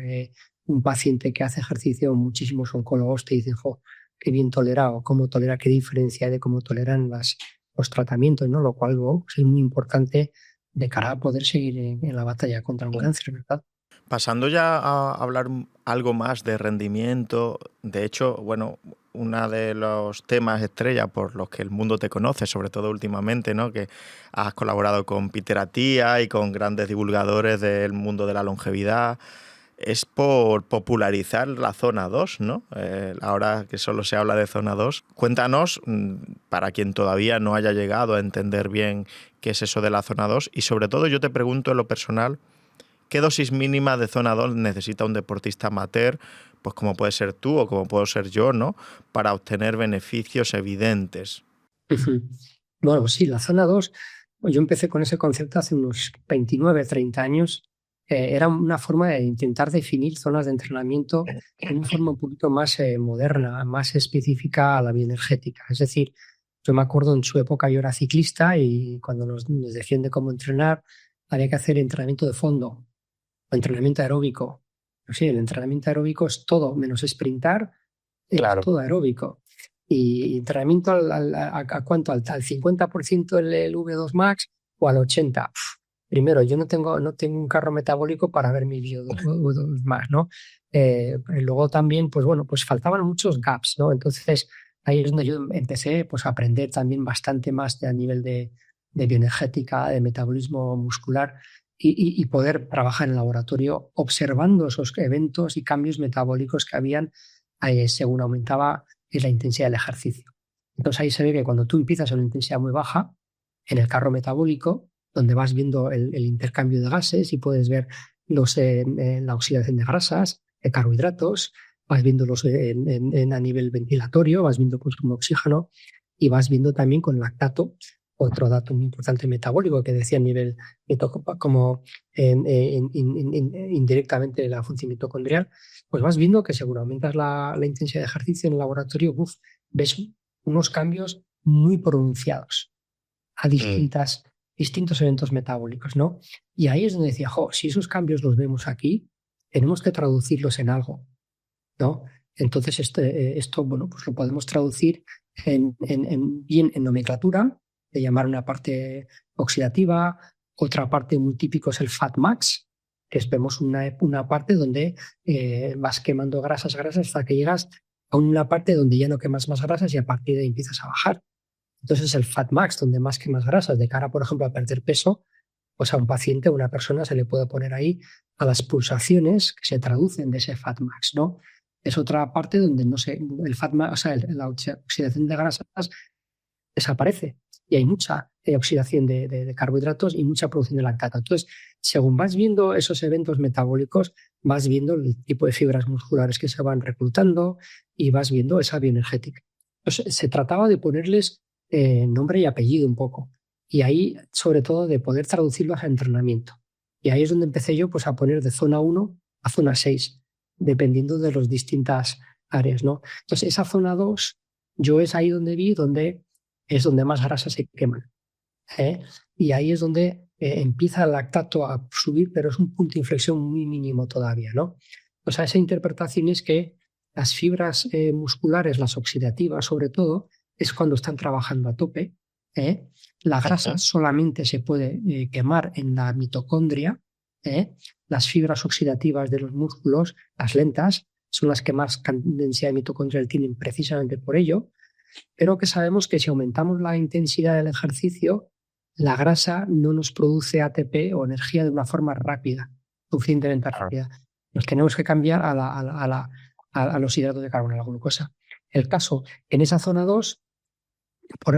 un paciente que hace ejercicio, muchísimos oncólogos te dicen, jo, qué bien tolera o cómo tolera, qué diferencia hay de cómo toleran los tratamientos, ¿no? Lo cual es muy importante de cara a poder seguir en la batalla contra el cáncer, ¿verdad? Pasando ya a hablar algo más de rendimiento, de hecho, bueno, uno de los temas estrella por los que el mundo te conoce, sobre todo últimamente, ¿no?, que has colaborado con Peter Attia y con grandes divulgadores del mundo de la longevidad, es por popularizar la zona 2, ¿no? Ahora que solo se habla de zona 2, cuéntanos, para quien todavía no haya llegado a entender bien qué es eso de la zona 2, y sobre todo yo te pregunto en lo personal, ¿qué dosis mínima de zona 2 necesita un deportista amateur, pues como puede ser tú o como puedo ser yo, ¿no?, para obtener beneficios evidentes? Bueno, pues sí, la zona 2, yo empecé con ese concepto hace unos 29, 30 años. Era una forma de intentar definir zonas de entrenamiento de una forma un poquito más moderna, más específica a la bioenergética. Es decir, yo me acuerdo en su época yo era ciclista y cuando nos decían de cómo entrenar, había que hacer entrenamiento de fondo o entrenamiento aeróbico. Pues sí, el entrenamiento aeróbico es todo menos sprintar, es Claro. todo aeróbico. Y entrenamiento ¿a cuánto? ¿Al 50% el V2 Max o al 80%? Primero, yo no tengo un carro metabólico para ver mi V2 Max, ¿no? Luego también, pues bueno, pues faltaban muchos gaps, ¿no? Entonces, ahí es donde yo empecé pues, a aprender también bastante más a nivel de bioenergética, de metabolismo muscular y poder trabajar en el laboratorio observando esos eventos y cambios metabólicos que habían según aumentaba la intensidad del ejercicio. Entonces ahí se ve que cuando tú empiezas a una intensidad muy baja, en el carro metabólico, donde vas viendo el intercambio de gases y puedes ver la oxidación de grasas, de carbohidratos, vas viéndolos a nivel ventilatorio, vas viendo pues, como oxígeno y vas viendo también con lactato, otro dato muy importante metabólico que decía a nivel como indirectamente la función mitocondrial, pues vas viendo que según aumentas la intensidad de ejercicio en el laboratorio, ves unos cambios muy pronunciados a distintos eventos metabólicos, ¿no? Y ahí es donde decía, si esos cambios los vemos aquí, tenemos que traducirlos en algo, ¿no? Entonces esto bueno, pues lo podemos traducir bien en nomenclatura, de llamar una parte oxidativa, otra parte muy típico es el fat max, que vemos una parte donde vas quemando grasas hasta que llegas a una parte donde ya no quemas más grasas y a partir de ahí empiezas a bajar. Entonces el fat max, donde más quemas grasas, de cara, por ejemplo, a perder peso, pues a un paciente, a una persona se le puede poner ahí a las pulsaciones que se traducen de ese fat max, ¿no? Es otra parte donde no sé, el fat max, o sea, la oxidación de grasas desaparece y hay mucha oxidación de carbohidratos y mucha producción de lactato. Entonces, según vas viendo esos eventos metabólicos, vas viendo el tipo de fibras musculares que se van reclutando y vas viendo esa bioenergética. Entonces, se trataba de ponerles nombre y apellido un poco. Y ahí, sobre todo, de poder traducirlo a entrenamiento. Y ahí es donde empecé yo pues, a poner de zona 1 a zona 6, dependiendo de las distintas áreas, ¿no? Entonces, esa zona 2, yo es ahí donde vi, es donde más grasas se queman. Y ahí es donde empieza el lactato a subir, pero es un punto de inflexión muy mínimo todavía, ¿no? O sea, esa interpretación es que las fibras musculares, las oxidativas sobre todo, es cuando están trabajando a tope. La grasa solamente se puede quemar en la mitocondria. Las fibras oxidativas de los músculos, las lentas, son las que más densidad mitocondrial tienen precisamente por ello, pero que sabemos que si aumentamos la intensidad del ejercicio, la grasa no nos produce ATP o energía de una forma rápida, suficientemente rápida. Nos tenemos que cambiar a los hidratos de carbono, a la glucosa. El caso, en esa zona 2, por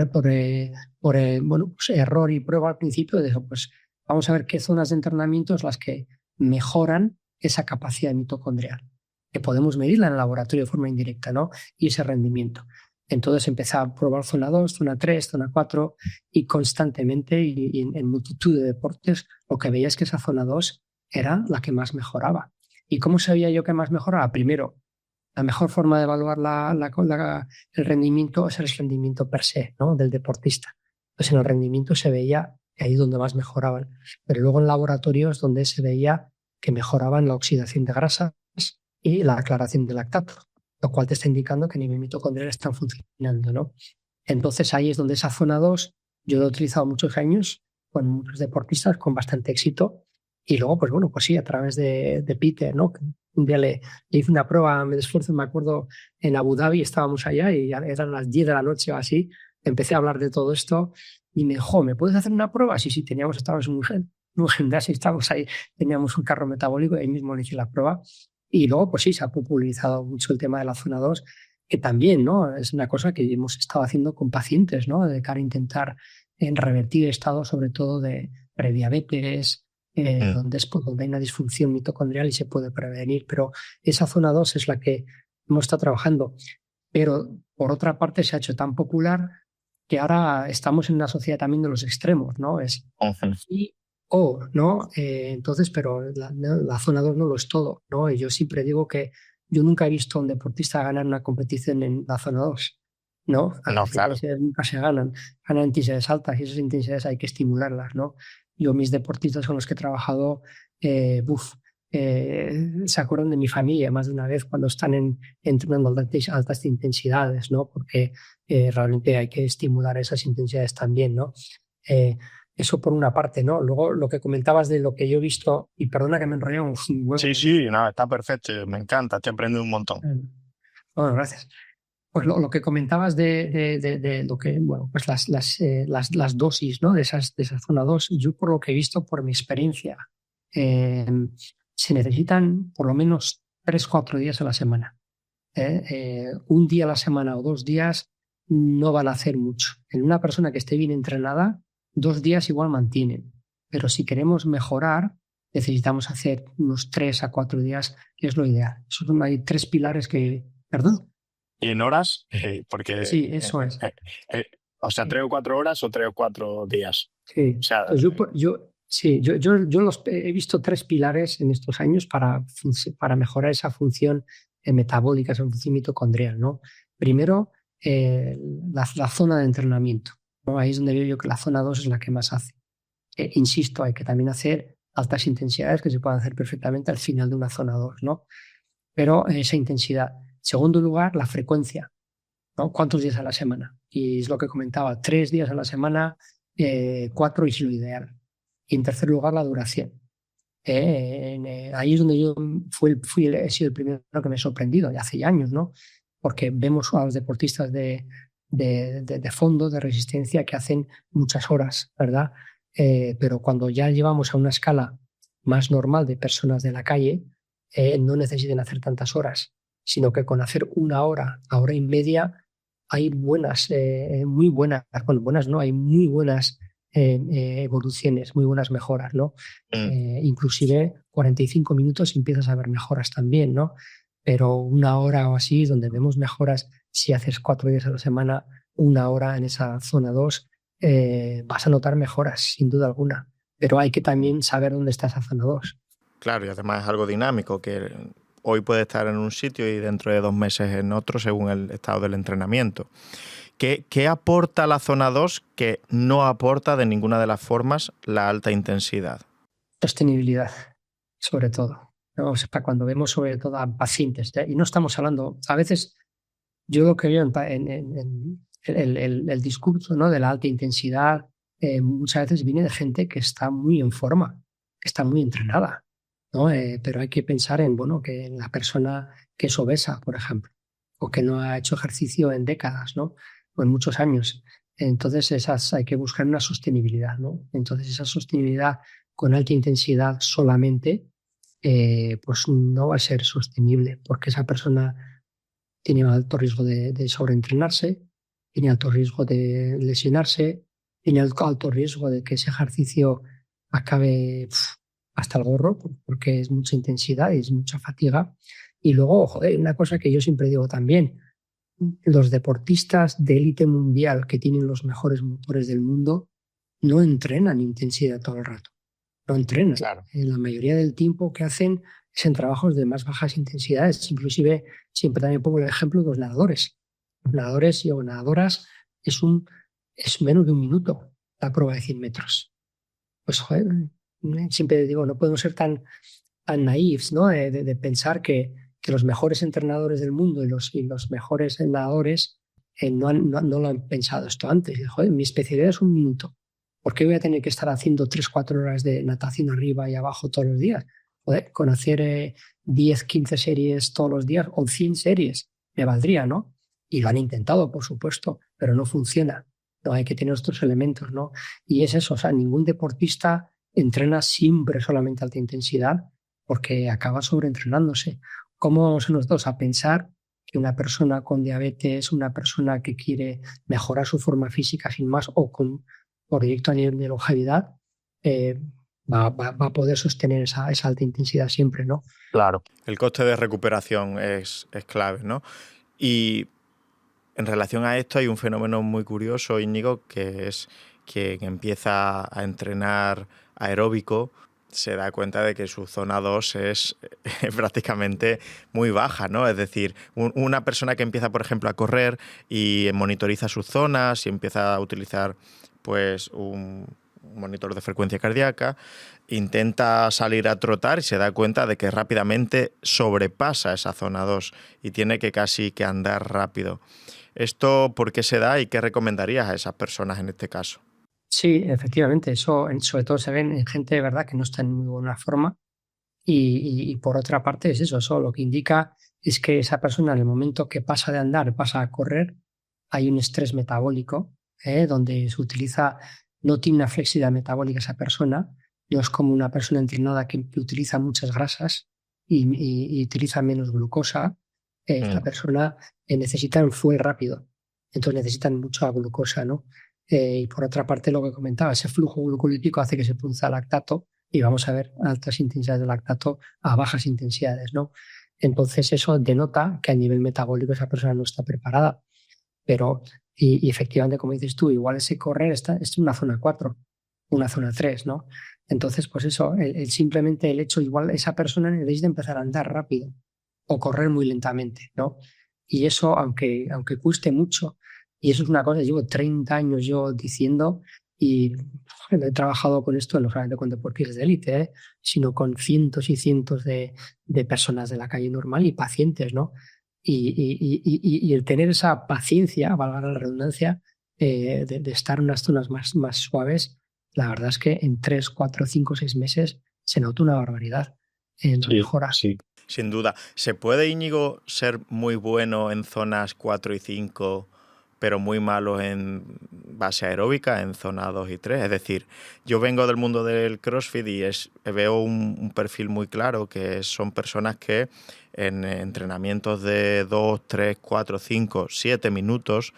error y prueba al principio, de eso, pues vamos a ver qué zonas de entrenamiento es las que mejoran esa capacidad mitocondrial, que podemos medirla en el laboratorio de forma indirecta, ¿no? Y ese rendimiento. Entonces empecé a probar zona 2, zona 3, zona 4 y constantemente y en multitud de deportes lo que veía es que esa zona 2 era la que más mejoraba. ¿Y cómo sabía yo que más mejoraba? Primero, la mejor forma de evaluar el rendimiento es el rendimiento per se, ¿no? Del deportista. Pues en el rendimiento se veía ahí donde más mejoraban, pero luego en laboratorios donde se veía que mejoraban la oxidación de grasas y la aclaración de lactato, lo cual te está indicando que a nivel mitocondrial están funcionando, ¿no? Entonces ahí es donde esa zona 2 yo lo he utilizado muchos años con muchos deportistas con bastante éxito y luego, pues bueno, pues sí, a través de Peter, ¿no? Un día le hice una prueba de esfuerzo, me acuerdo, en Abu Dhabi, estábamos allá y ya eran las 10 de la noche o así, empecé a hablar de todo esto y me dijo, ¿me puedes hacer una prueba? Sí, estábamos en un gimnasio, estábamos ahí, teníamos un carro metabólico y ahí mismo le hice la prueba. Y luego, pues sí, se ha popularizado mucho el tema de la zona 2, que también, ¿no? Es una cosa que hemos estado haciendo con pacientes, ¿no? De cara a intentar revertir estados, sobre todo de prediabetes, donde hay una disfunción mitocondrial y se puede prevenir. Pero esa zona 2 es la que hemos estado trabajando. Pero, por otra parte, se ha hecho tan popular que ahora estamos en una sociedad también de los extremos, ¿no? Es y ¿no? Entonces, pero la zona 2 no lo es todo, ¿no? Y yo siempre digo que yo nunca he visto a un deportista ganar una competición en la zona 2, ¿no? No, claro. Nunca se ganan intensidades altas y esas intensidades hay que estimularlas, ¿no? Yo, mis deportistas con los que he trabajado, se acuerdan de mi familia más de una vez cuando están entrenando altas intensidades, ¿no? Porque realmente hay que estimular esas intensidades también, ¿no? Eso por una parte, ¿no? Luego lo que comentabas de lo que yo he visto, y perdona que me enrollé un huevo. Sí, no, está perfecto, me encanta, te aprendo un montón. Bueno, gracias. Pues lo que comentabas de lo que, bueno, pues las dosis, ¿no? De esa zona 2, yo por lo que he visto, por mi experiencia, se necesitan por lo menos 3-4 días a la semana. Un día a la semana o 2 días no van a hacer mucho. En una persona que esté bien entrenada, 2 días igual mantienen. Pero si queremos mejorar, necesitamos hacer unos 3-4 días, que es lo ideal. Hay 3 pilares que... ¿Perdón? ¿Y en horas? Porque, sí, eso es. O sea, 3 o 4 horas o 3 o 4 días. Sí. O sea, yo he visto 3 pilares en estos años para mejorar esa función metabólica, esa función mitocondrial, ¿no? Primero, la zona de entrenamiento, ¿no? Ahí es donde veo yo que la zona 2 es la que más hace. Insisto, hay que también hacer altas intensidades que se pueden hacer perfectamente al final de una zona 2, ¿no? Pero esa intensidad. Segundo lugar, la frecuencia, ¿no? ¿Cuántos días a la semana? Y es lo que comentaba, 3 días a la semana, 4 es lo ideal. Y en tercer lugar, la duración. Ahí es donde yo he sido el primero que me he sorprendido, ya hace años, ¿no? Porque vemos a los deportistas de fondo, de resistencia, que hacen muchas horas, ¿verdad? Pero cuando ya llevamos a una escala más normal de personas de la calle, no necesitan hacer tantas horas, sino que con hacer 1 hora, hora y media, hay muy buenas, bueno, buenas no, hay muy buenas evoluciones, muy buenas mejoras, ¿no? Inclusive 45 minutos empiezas a ver mejoras también, ¿no? Pero 1 hora o así, donde vemos mejoras, si haces 4 días a la semana, 1 hora en esa zona 2, vas a notar mejoras, sin duda alguna. Pero hay que también saber dónde está esa zona 2. Claro, y además es algo dinámico, que hoy puede estar en un sitio y dentro de 2 meses en otro, según el estado del entrenamiento. ¿Qué aporta la zona 2 que no aporta de ninguna de las formas la alta intensidad? Sostenibilidad, sobre todo, ¿no? O sea, cuando vemos sobre todo a pacientes, y no estamos hablando, a veces yo lo que veo en el discurso, ¿no? De la alta intensidad, muchas veces viene de gente que está muy en forma, que está muy entrenada. ¿no? Pero hay que pensar en, bueno, que la persona que es obesa, por ejemplo, o que no ha hecho ejercicio en décadas, ¿no? O en muchos años. Entonces hay que buscar una sostenibilidad, ¿no? Entonces esa sostenibilidad con alta intensidad solamente, pues no va a ser sostenible, porque esa persona tiene alto riesgo de sobreentrenarse, tiene alto riesgo de lesionarse, tiene alto riesgo de que ese ejercicio acabe hasta el gorro, porque es mucha intensidad y es mucha fatiga. Y luego, joder, una cosa que yo siempre digo también, los deportistas de élite mundial que tienen los mejores motores del mundo no entrenan intensidad todo el rato, no entrenan. Claro. La mayoría del tiempo que hacen es en trabajos de más bajas intensidades. Inclusive siempre también pongo el ejemplo de los nadadores. Los nadadores o nadadoras es menos de un minuto la prueba de 100 metros. Pues joder, siempre digo, no podemos ser tan naifs, ¿no? De pensar que los mejores entrenadores del mundo y los mejores nadadores no lo han pensado esto antes. Y, joder, mi especialidad es un minuto. ¿Por qué voy a tener que estar haciendo 3-4 horas de natación arriba y abajo todos los días? Joder, con hacer 10, 15 series todos los días o 100 series me valdría, ¿no? Y lo han intentado, por supuesto, pero no funciona. No, hay que tener otros elementos, ¿no? Y es eso, o sea, ningún deportista entrena siempre solamente a alta intensidad porque acaba sobreentrenándose. ¿Cómo vamos nosotros a pensar que una persona con diabetes, una persona que quiere mejorar su forma física sin más o con proyecto a nivel de longevidad, va a poder sostener esa alta intensidad siempre, ¿no? Claro. El coste de recuperación es clave, ¿no? Y en relación a esto hay un fenómeno muy curioso, Íñigo, que es que empieza a entrenar aeróbico, se da cuenta de que su zona 2 es prácticamente muy baja, ¿no? Es decir, una persona que empieza, por ejemplo, a correr y monitoriza sus zonas y empieza a utilizar pues un monitor de frecuencia cardíaca, intenta salir a trotar y se da cuenta de que rápidamente sobrepasa esa zona 2 y tiene que casi que andar rápido. ¿Esto por qué se da y qué recomendarías a esas personas en este caso? Sí, efectivamente, eso sobre todo se ve en gente de verdad que no está en muy buena forma y por otra parte es eso lo que indica es que esa persona en el momento que pasa de andar, pasa a correr, hay un estrés metabólico, donde se utiliza, no tiene una flexibilidad metabólica esa persona, no es como una persona entrenada que utiliza muchas grasas y utiliza menos glucosa. Esta persona necesita un fuel rápido, entonces necesitan mucha glucosa, ¿no? Y por otra parte, lo que comentaba, ese flujo glucolítico hace que se produzca lactato y vamos a ver altas intensidades de lactato a bajas intensidades, ¿no? Entonces eso denota que a nivel metabólico esa persona no está preparada. Pero, y efectivamente, como dices tú, igual ese correr es una zona 4, una zona 3, ¿no? Entonces, pues eso, simplemente el hecho, igual esa persona necesita empezar a andar rápido o correr muy lentamente, ¿no? Y eso, aunque cueste mucho, y eso es una cosa que llevo 30 años yo diciendo y he trabajado con esto no solamente con deportistas de élite, sino con cientos y cientos de personas de la calle normal y pacientes, ¿no? Y el tener esa paciencia, valga la redundancia, de estar en unas zonas más suaves, la verdad es que en 3, 4, 5, 6 meses se nota una barbaridad en la mejora. Sí. Sin duda. ¿Se puede, Íñigo, ser muy bueno en zonas 4 y 5, pero muy malo en base aeróbica, en zona 2 y 3? Es decir, yo vengo del mundo del CrossFit y veo un perfil muy claro, que son personas que en entrenamientos de 2, 3, 4, 5, 7 minutos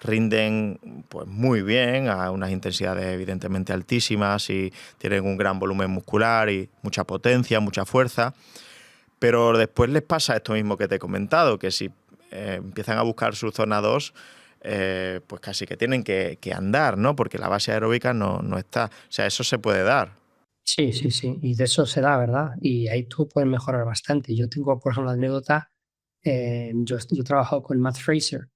rinden pues muy bien a unas intensidades evidentemente altísimas y tienen un gran volumen muscular y mucha potencia, mucha fuerza. Pero después les pasa esto mismo que te he comentado, que si empiezan a buscar su zona 2, pues casi que tienen que andar, ¿no? Porque la base aeróbica no está. O sea, eso se puede dar. Sí, y de eso se da, ¿verdad? Y ahí tú puedes mejorar bastante. Yo tengo, por ejemplo, la anécdota, yo he trabajado con Matt Fraser.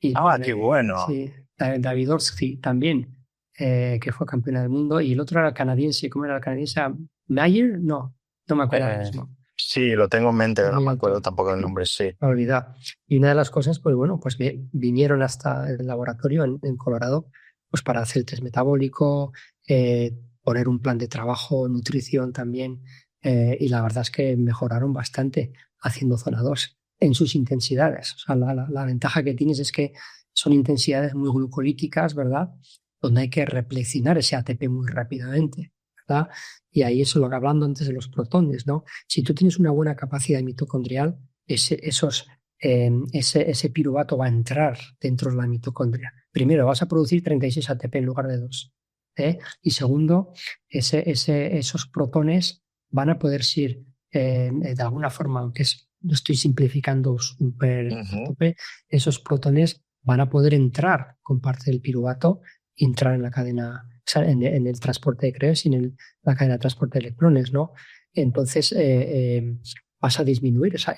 Y Qué bueno. Sí, David Orski también, que fue campeona del mundo. Y el otro era canadiense. ¿Cómo era el canadiense? ¿Mayer? No me acuerdo ahora mismo. Sí, lo tengo en mente, pero no me acuerdo tampoco el nombre, sí. Me he olvidado. Y una de las cosas, pues bueno, pues vinieron hasta el laboratorio en Colorado, pues para hacer el test metabólico, poner un plan de trabajo, nutrición también, y la verdad es que mejoraron bastante haciendo zona 2 en sus intensidades. O sea, la ventaja que tienes es que son intensidades muy glucolíticas, ¿verdad? Donde hay que reflexionar ese ATP muy rápidamente, ¿verdad? Y ahí eso lo que hablando antes de los protones, ¿no? Si tú tienes una buena capacidad mitocondrial, ese piruvato va a entrar dentro de la mitocondria. Primero, vas a producir 36 ATP en lugar de 2. Y segundo, esos protones van a poder ser, de alguna forma, aunque lo estoy simplificando súper a tope, esos protones van a poder entrar con parte del piruvato y entrar en la cadena, o sea, en el transporte de Krebs y en la cadena de transporte de electrones, ¿no? Entonces, vas a disminuir esa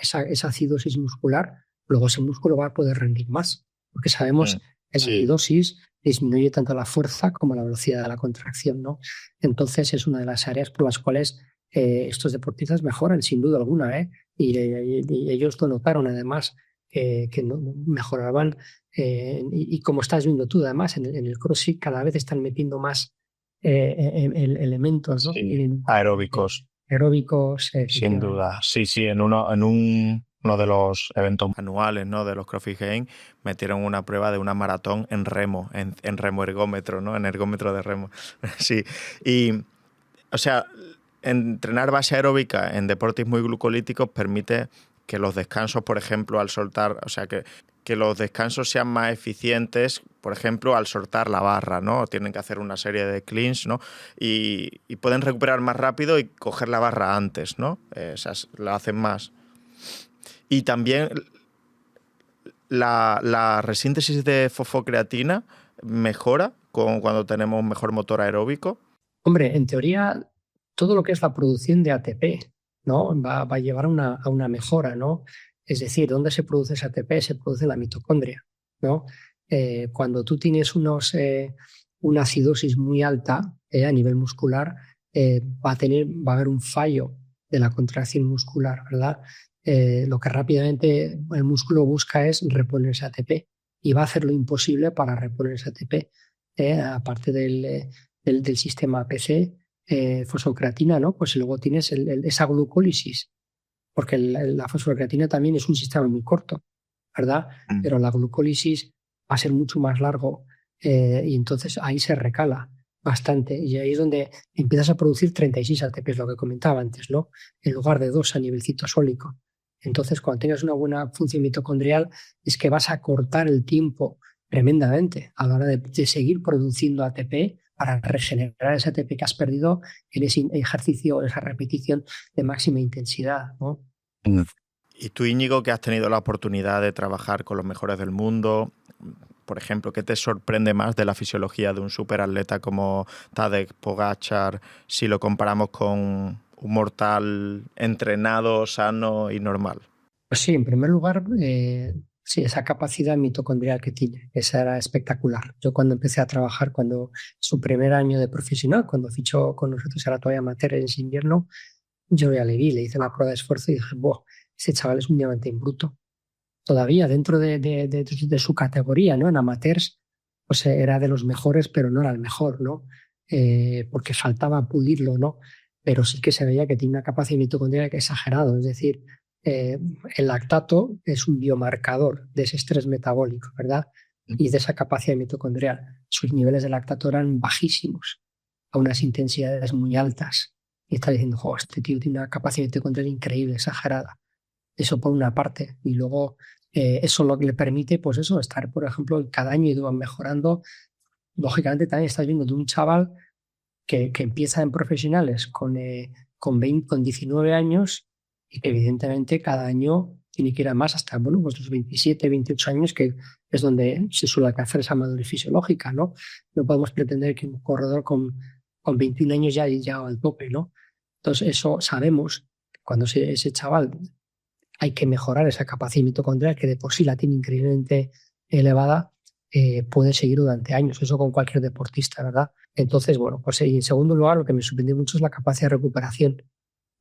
acidosis muscular, luego ese músculo va a poder rendir más, porque sabemos que la acidosis disminuye tanto la fuerza como la velocidad de la contracción, ¿no? Entonces es una de las áreas por las cuales estos deportistas mejoran, sin duda alguna, ¿eh? Y ellos lo notaron además, que mejoraban, y como estás viendo tú, además, en el CrossFit cada vez están metiendo más elementos, ¿no? Sí, aeróbicos. Aeróbicos, Sin duda. Sí, en uno de los eventos anuales, ¿no? De los CrossFit Games, metieron una prueba de una maratón en remo, en remo ergómetro, ¿no? En ergómetro de remo. Sí. Y, o sea, entrenar base aeróbica en deportes muy glucolíticos permite que los descansos, por ejemplo, al soltar, o sea, que los descansos sean más eficientes, por ejemplo, al soltar la barra, ¿no? Tienen que hacer una serie de cleans, ¿no? Y pueden recuperar más rápido y coger la barra antes, ¿no? O sea, lo hacen más. Y también la resíntesis de fosfocreatina mejora cuando tenemos mejor motor aeróbico. Hombre, en teoría, todo lo que es la producción de ATP, ¿no? Va a llevar a una mejora, ¿no? Es decir, ¿dónde se produce ese ATP? Se produce en la mitocondria, ¿no? Cuando tú tienes una acidosis muy alta a nivel muscular, va a haber un fallo de la contracción muscular, ¿verdad? Lo que rápidamente el músculo busca es reponer ese ATP y va a hacer lo imposible para reponer ese ATP, aparte del sistema PC, fosfocreatina, ¿no? Pues luego tienes esa glucólisis, porque la fosfocreatina también es un sistema muy corto, ¿verdad? Pero la glucólisis va a ser mucho más largo, y entonces ahí se recala bastante y ahí es donde empiezas a producir 36 ATP, es lo que comentaba antes, ¿no? En lugar de 2 a nivel citosólico. Entonces, cuando tengas una buena función mitocondrial, es que vas a cortar el tiempo tremendamente a la hora de seguir produciendo ATP para regenerar ese ATP que has perdido en ese ejercicio, esa repetición de máxima intensidad, ¿no? Y tú, Íñigo, que has tenido la oportunidad de trabajar con los mejores del mundo, por ejemplo, ¿qué te sorprende más de la fisiología de un superatleta como Tadej Pogačar si lo comparamos con un mortal entrenado, sano y normal? Pues sí, en primer lugar, sí, esa capacidad mitocondrial que tiene, esa era espectacular. Yo cuando empecé a trabajar, cuando su primer año de profesional, cuando fichó con nosotros, era todavía amateur en ese invierno, yo ya le vi, le hice la prueba de esfuerzo y dije, ¡buah! Ese chaval es un diamante en bruto. Todavía dentro de su categoría, ¿no? En amateurs, pues era de los mejores, pero no era el mejor, ¿no? Porque faltaba pulirlo, ¿no? Pero sí que se veía que tiene una capacidad mitocondrial que exagerado, es decir, el lactato es un biomarcador de ese estrés metabólico, ¿verdad? Y de esa capacidad mitocondrial. Sus niveles de lactato eran bajísimos, a unas intensidades muy altas. Y está diciendo, jo, este tío tiene una capacidad mitocondrial increíble, exagerada. Eso por una parte. Y luego eso lo que le permite, pues eso, estar, por ejemplo, cada año y van mejorando. Lógicamente también estás viendo de un chaval que empieza en profesionales con 19 años y que evidentemente cada año tiene que ir a más hasta, bueno, pues los 27, 28 años, que es donde se suele alcanzar esa madurez fisiológica, ¿no? No podemos pretender que un corredor con 21 años ya haya llegado al tope, ¿no? Entonces eso sabemos, cuando ese chaval hay que mejorar esa capacidad mitocondrial que de por sí la tiene increíblemente elevada, puede seguir durante años, eso con cualquier deportista, ¿verdad? Entonces, bueno, pues en segundo lugar, lo que me sorprendió mucho es la capacidad de recuperación.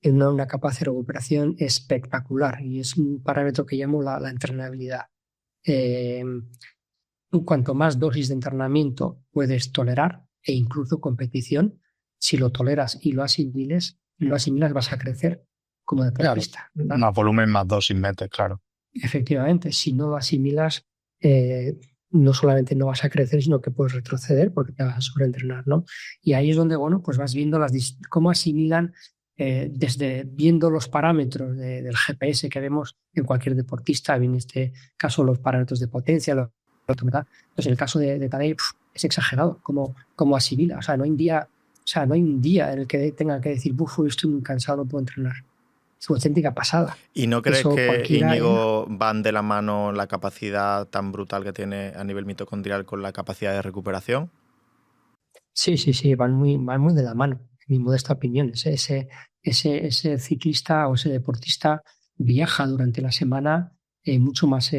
Una capacidad de recuperación espectacular y es un parámetro que llamo la entrenabilidad. Cuanto más dosis de entrenamiento puedes tolerar e incluso competición, si lo toleras y lo asimiles, no asimilas, vas a crecer como Claro. deportista, ¿verdad? Más volumen, más dosis metes, claro. Efectivamente, si no lo asimilas, no solamente no vas a crecer, sino que puedes retroceder porque te vas a sobreentrenar, ¿no? Y ahí es donde, bueno, pues vas viendo cómo asimilan, desde viendo los parámetros del GPS que vemos en cualquier deportista, en este caso los parámetros de potencia, ¿verdad? Entonces, en el caso de Tadej, es exagerado cómo asimila. O sea, no hay un día en el que tenga que decir, estoy muy cansado, no puedo entrenar. Es una auténtica pasada. ¿Y no crees Eso que cualquiera, Íñigo van de la mano la capacidad tan brutal que tiene a nivel mitocondrial con la capacidad de recuperación? Sí, van muy de la mano, en mi modesta opinión. Ese ciclista o ese deportista viaja durante la semana, mucho más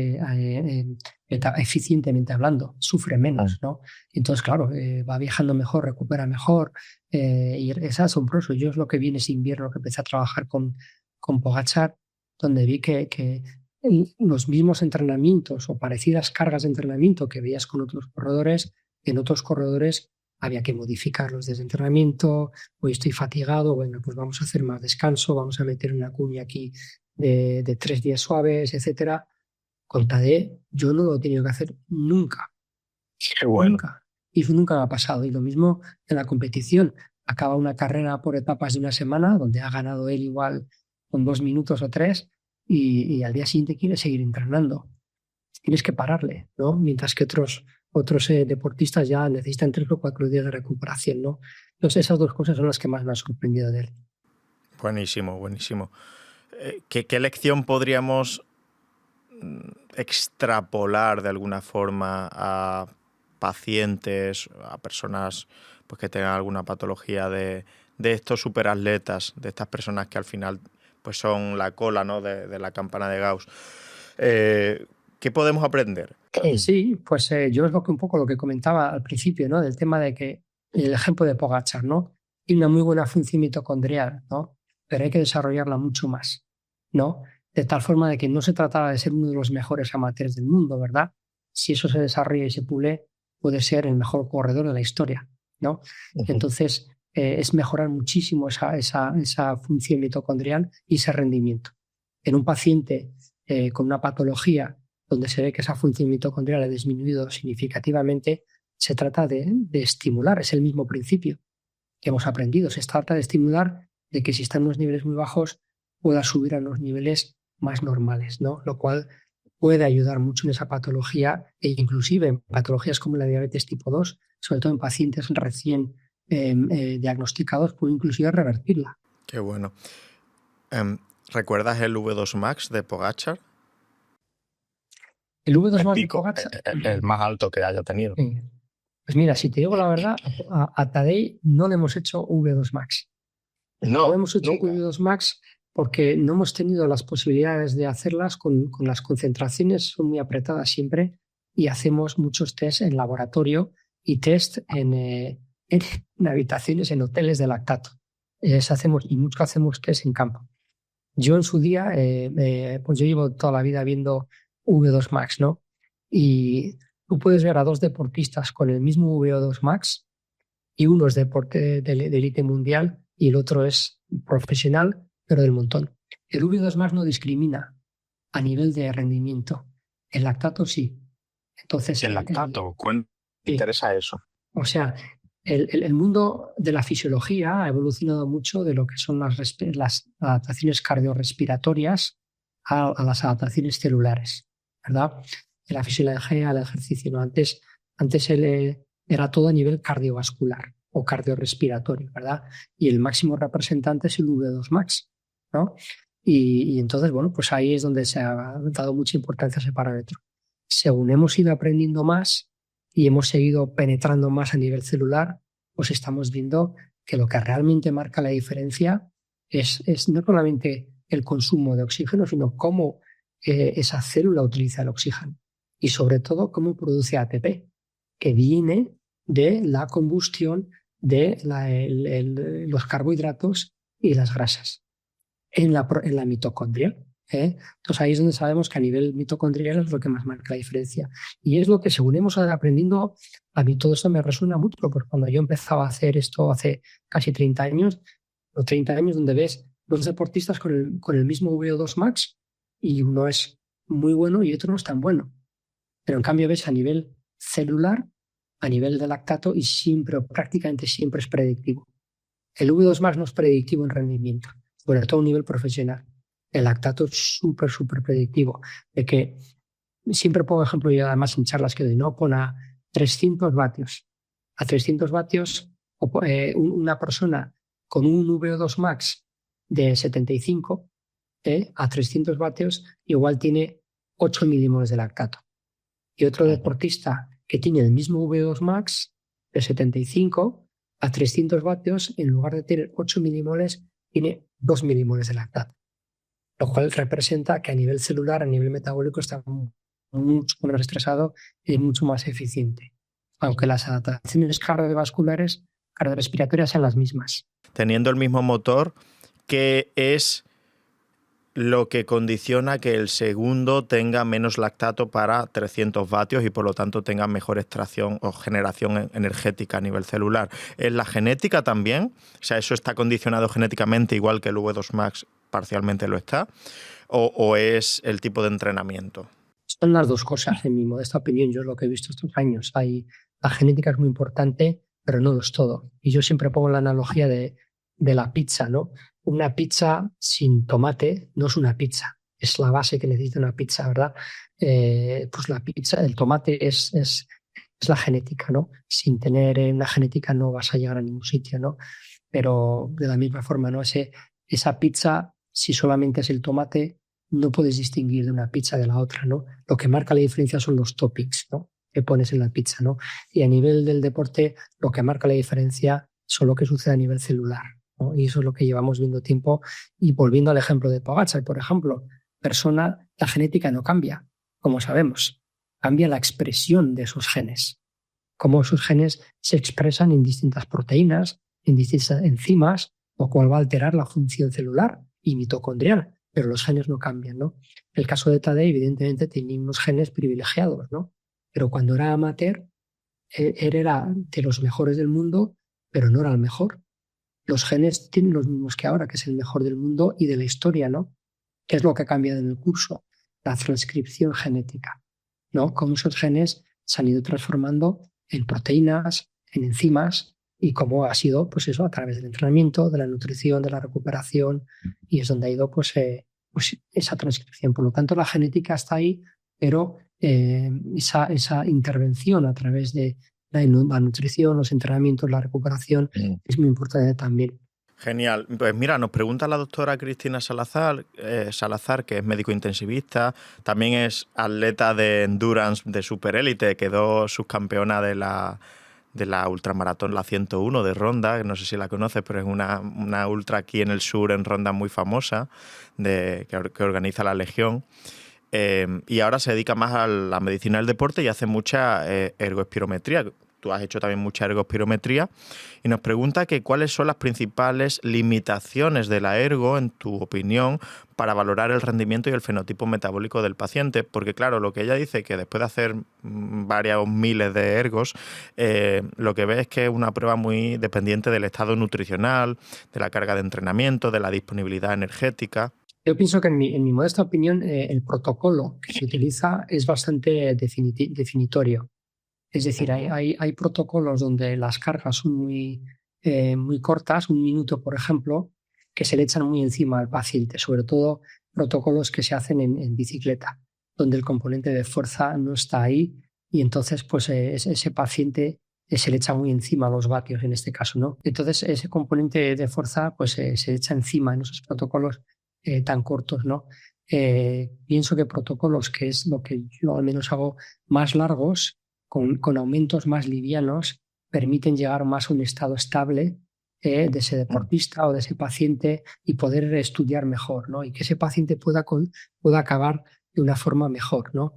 eficientemente hablando, sufre menos, ¿no? Entonces, claro, va viajando mejor, recupera mejor, y es asombroso. Yo es lo que vi en ese invierno que empecé a trabajar con Pogačar, donde vi que los mismos entrenamientos o parecidas cargas de entrenamiento que veías con otros corredores, en otros corredores había que modificarlos desde entrenamiento. Hoy estoy fatigado, bueno, pues vamos a hacer más descanso, vamos a meter una cuña aquí de 3 días suaves, etcétera. Con Tadej yo no lo he tenido que hacer nunca, Qué bueno. nunca. Y eso nunca me ha pasado. Y lo mismo en la competición. Acaba una carrera por etapas de una semana, donde ha ganado él igual con 2 minutos o 3, y al día siguiente quiere seguir entrenando. Tienes que pararle, ¿no? Mientras que otros deportistas ya necesitan 3 o 4 días de recuperación, ¿no? Entonces, esas dos cosas son las que más me han sorprendido de él. Buenísimo, buenísimo. ¿Qué lección podríamos extrapolar de alguna forma a pacientes, a personas pues, que tengan alguna patología de estos superatletas, de estas personas que al final pues, son la cola, ¿no? de la campana de Gauss? ¿Qué podemos aprender? Sí, pues yo es un poco lo que comentaba al principio, ¿no? Del tema de que el ejemplo de Pogačar, ¿no? Tiene una muy buena función mitocondrial, ¿no? Pero hay que desarrollarla mucho más, ¿no? De tal forma de que no se trataba de ser uno de los mejores amateurs del mundo, ¿verdad? Si eso se desarrolla y se pule, puede ser el mejor corredor de la historia, ¿no? Entonces, es mejorar muchísimo esa función mitocondrial y ese rendimiento. En un paciente con una patología donde se ve que esa función mitocondrial ha disminuido significativamente, se trata de estimular, es el mismo principio que hemos aprendido. Se trata de estimular de que si está en unos niveles muy bajos pueda subir a los niveles más normales, ¿no? Lo cual puede ayudar mucho en esa patología e inclusive en patologías como la diabetes tipo 2, sobre todo en pacientes recién diagnosticados, puede inclusive revertirla. Qué bueno. ¿Recuerdas el V2 Max de Pogačar? El V2 El Max de pico, Pogačar, el más alto que haya tenido. pues mira, si te digo la verdad, a Tadej no le hemos hecho V2 Max. No hemos hecho nunca. V2 Max porque no hemos tenido las posibilidades de hacerlas con las concentraciones, son muy apretadas siempre, y hacemos muchos test en laboratorio y test en habitaciones, en hoteles de lactato. Y muchos hacemos test en campo. Yo en su día, pues yo llevo toda la vida viendo V2 Max, ¿no? Y tú puedes ver a dos deportistas con el mismo V2 Max y uno es deporte de élite mundial y el otro es profesional, pero del montón. El V2 Max no discrimina a nivel de rendimiento. El lactato sí. Entonces, El lactato, me interesa eso. O sea, el mundo de la fisiología ha evolucionado mucho de lo que son las adaptaciones cardiorrespiratorias a las adaptaciones celulares, ¿verdad? En la fisiología, el ejercicio, ¿no? Antes era todo a nivel cardiovascular o cardiorrespiratorio, ¿verdad? Y el máximo representante es el V2 Max, ¿no? Y entonces, bueno, pues ahí es donde se ha dado mucha importancia a ese parámetro. Según hemos ido aprendiendo más y hemos seguido penetrando más a nivel celular, pues estamos viendo que lo que realmente marca la diferencia es no solamente el consumo de oxígeno, sino cómo esa célula utiliza el oxígeno y sobre todo cómo produce ATP, que viene de la combustión de los carbohidratos y las grasas en la mitocondria. Entonces ahí es donde sabemos que a nivel mitocondrial es lo que más marca la diferencia. Y es lo que según hemos ido aprendiendo, a mí todo esto me resuena mucho, porque cuando yo empezaba a hacer esto hace casi 30 años, o 30 años donde ves dos deportistas con el mismo VO2 max y uno es muy bueno y otro no es tan bueno. Pero en cambio ves a nivel celular, a nivel de lactato y siempre, o prácticamente siempre es predictivo. El V2 max no es predictivo en rendimiento, sobre todo a un nivel profesional. El lactato es súper, súper predictivo. De que siempre pongo ejemplo, y además en charlas que doy, ¿no? Pon a 300 vatios. A 300 vatios, una persona con un VO2 max de 75, a 300 vatios, igual tiene 8 milimoles de lactato. Y otro deportista que tiene el mismo VO2 max de 75, a 300 vatios, en lugar de tener 8 milimoles, tiene 2 milimoles de lactato. Lo cual representa que a nivel celular, a nivel metabólico, está mucho menos estresado y mucho más eficiente. Aunque las adaptaciones cardiorrespiratorias sean las mismas. Teniendo el mismo motor, ¿qué es lo que condiciona que el segundo tenga menos lactato para 300 vatios y por lo tanto tenga mejor extracción o generación energética a nivel celular? ¿Es la genética también? O sea, ¿eso está condicionado genéticamente igual que el V2 Max parcialmente lo está? ¿O es el tipo de entrenamiento? Son las dos cosas, en mi modesta opinión. Yo es lo que he visto estos años. La genética es muy importante, pero no lo es todo. Y yo siempre pongo la analogía de la pizza, ¿no? Una pizza sin tomate no es una pizza. Es la base que necesita una pizza, ¿verdad? Pues la pizza, el tomate es la genética, ¿no? Sin tener una genética no vas a llegar a ningún sitio, ¿no? Pero de la misma forma, ¿no? Esa pizza, si solamente es el tomate, no puedes distinguir de una pizza de la otra, ¿no? Lo que marca la diferencia son los toppings, ¿no? Que pones en la pizza, ¿no? Y a nivel del deporte, lo que marca la diferencia son lo que sucede a nivel celular, ¿no? Y eso es lo que llevamos viendo tiempo. Y volviendo al ejemplo de Pogačar, por ejemplo, la genética no cambia, como sabemos. Cambia la expresión de esos genes. Cómo esos genes se expresan en distintas proteínas, en distintas enzimas, lo cual va a alterar la función celular y mitocondrial. Pero los genes no cambian, ¿no? El caso de Tadej, evidentemente, tenía unos genes privilegiados, ¿no? Pero cuando era amateur, él era de los mejores del mundo, pero no era el mejor. Los genes tienen los mismos que ahora, que es el mejor del mundo y de la historia, ¿no? ¿Qué es lo que ha cambiado en el curso? La transcripción genética, ¿no? Cómo esos genes se han ido transformando en proteínas, en enzimas, y cómo ha sido, pues eso, a través del entrenamiento, de la nutrición, de la recuperación, y es donde ha ido pues esa transcripción. Por lo tanto, la genética está ahí, pero esa intervención a través de la nutrición, los entrenamientos, la recuperación, es muy importante también. Genial. Pues mira, nos pregunta la doctora Cristina Salazar, que es médico intensivista, también es atleta de endurance de superélite, quedó subcampeona de la ultramaratón, la 101 de Ronda, no sé si la conoces, pero es una ultra aquí en el sur, en Ronda, muy famosa, que organiza la Legión. Y ahora se dedica más a la medicina del deporte y hace mucha ergoespirometría. Tú has hecho también mucha ergoespirometría y nos pregunta que cuáles son las principales limitaciones de la ergo, en tu opinión, para valorar el rendimiento y el fenotipo metabólico del paciente. Porque claro, lo que ella dice, que después de hacer varios miles de ergos, lo que ve es que es una prueba muy dependiente del estado nutricional, de la carga de entrenamiento, de la disponibilidad energética. Yo pienso que en mi modesta opinión el protocolo que se utiliza es bastante definitorio. Es decir, hay protocolos donde las cargas son muy cortas, 1 minuto, por ejemplo, que se le echan muy encima al paciente, sobre todo protocolos que se hacen en bicicleta, donde el componente de fuerza no está ahí y entonces pues ese paciente se le echa muy encima los vatios en este caso, ¿no? Entonces ese componente de fuerza pues se echa encima en esos protocolos tan cortos, ¿no? Pienso que protocolos, que es lo que yo al menos hago, más largos, con aumentos más livianos, permiten llegar más a un estado estable de ese deportista o de ese paciente y poder estudiar mejor, ¿no? Y que ese paciente pueda acabar de una forma mejor, ¿no?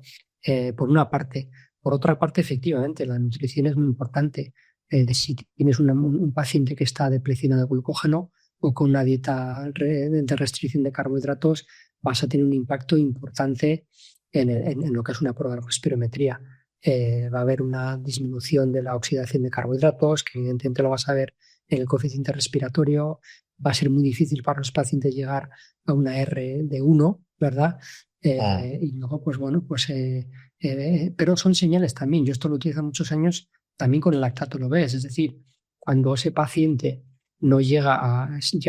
Por una parte. Por otra parte, efectivamente, la nutrición es muy importante. Si tienes un paciente que está deplecionado de glucógeno o con una dieta de restricción de carbohidratos, vas a tener un impacto importante en lo que es una prueba de ergoespirometría. Va a haber una disminución de la oxidación de carbohidratos, que evidentemente lo vas a ver en el coeficiente respiratorio, va a ser muy difícil para los pacientes llegar a una R de 1, ¿verdad? Y luego, pues bueno, pero son señales también. Yo esto lo utilizo muchos años, también con el lactato lo ves. Es decir, cuando ese paciente no llega a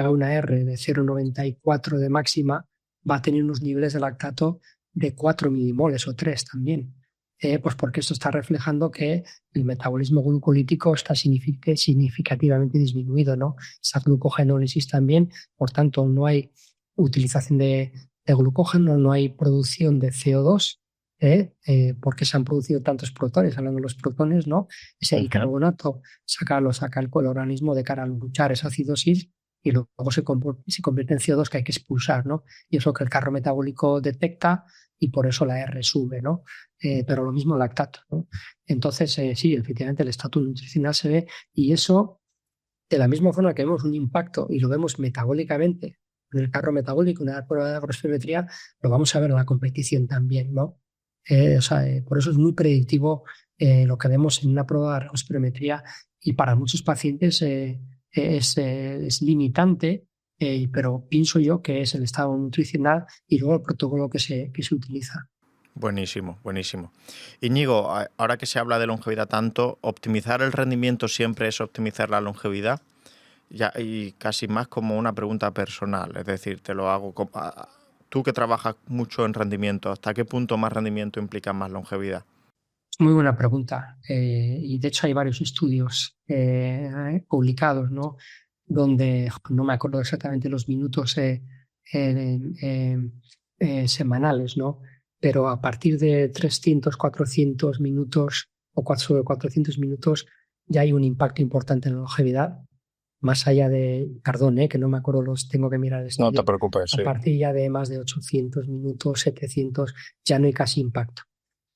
una R de 0,94 de máxima, va a tener unos niveles de lactato de 4 milimoles o 3 también. Pues porque esto está reflejando que el metabolismo glucolítico está significativamente disminuido, ¿no? Esa glucogenólisis también, por tanto, no hay utilización de glucógeno, no hay producción de CO2, porque se han producido tantos protones, hablando de los protones, ¿no? Ese bicarbonato saca el organismo de cara a luchar esa acidosis y luego se convierte en CO2 que hay que expulsar, ¿no? Y eso que el carro metabólico detecta y por eso la R sube, ¿no? Pero lo mismo el lactato, ¿no? Entonces, sí, efectivamente el estatus nutricional se ve y eso, de la misma forma que vemos un impacto y lo vemos metabólicamente en el carro metabólico, en una prueba de agrospirometría, lo vamos a ver en la competición también, ¿no? Por eso es muy predictivo lo que vemos en una prueba de agrospirometría y para muchos pacientes es limitante, pero pienso yo que es el estado nutricional y luego el protocolo que se utiliza. Buenísimo, buenísimo. Íñigo, ahora que se habla de longevidad tanto, ¿optimizar el rendimiento siempre es optimizar la longevidad? Ya, y casi más como una pregunta personal, es decir, te lo hago tú que trabajas mucho en rendimiento, ¿hasta qué punto más rendimiento implica más longevidad? Muy buena pregunta. Y de hecho hay varios estudios publicados, ¿no? Donde no me acuerdo exactamente los minutos semanales, ¿no? Pero a partir de 300, 400 minutos o sobre 400 minutos ya hay un impacto importante en la longevidad. Más allá de, perdón, que no me acuerdo, los tengo que mirar el estudio. No te preocupes, sí. A partir ya de más de 800 minutos, 700, ya no hay casi impacto.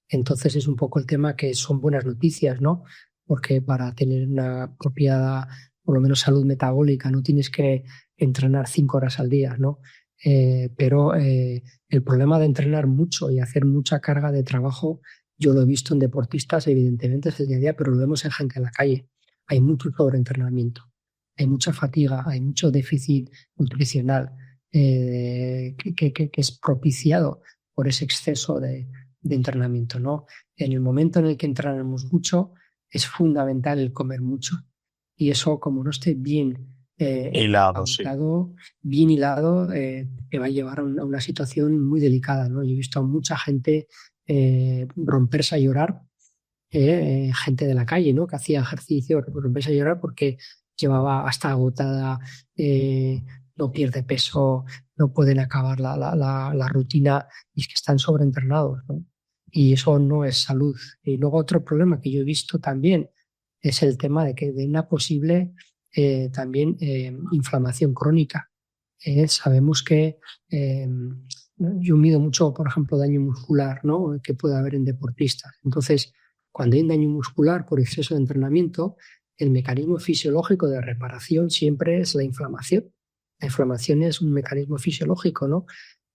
Entonces es un poco el tema que son buenas noticias, ¿no? Porque para tener una apropiada, por lo menos salud metabólica, no tienes que entrenar 5 horas al día, ¿no? Pero el problema de entrenar mucho y hacer mucha carga de trabajo, yo lo he visto en deportistas, evidentemente es el día a día, pero lo vemos en gente en la calle. Hay mucho sobreentrenamiento, hay mucha fatiga, hay mucho déficit nutricional que es propiciado por ese exceso de entrenamiento, ¿no? En el momento en el que entrenamos mucho, es fundamental el comer mucho. Y eso, como no esté bien hilado, sí. bien hilado, te va a llevar a una situación muy delicada, ¿no? Yo he visto a mucha gente romperse a llorar, gente de la calle, ¿no? Que hacía ejercicio, romperse a llorar porque llevaba hasta agotada, no pierde peso, no pueden acabar la rutina y es que están sobreentrenados, ¿no? Y eso no es salud. Y luego otro problema que yo he visto también es el tema de una posible también inflamación crónica. Sabemos que yo mido mucho, por ejemplo, daño muscular, ¿no? Que puede haber en deportistas. Entonces, cuando hay un daño muscular por exceso de entrenamiento, el mecanismo fisiológico de reparación siempre es la inflamación. La inflamación es un mecanismo fisiológico, ¿no?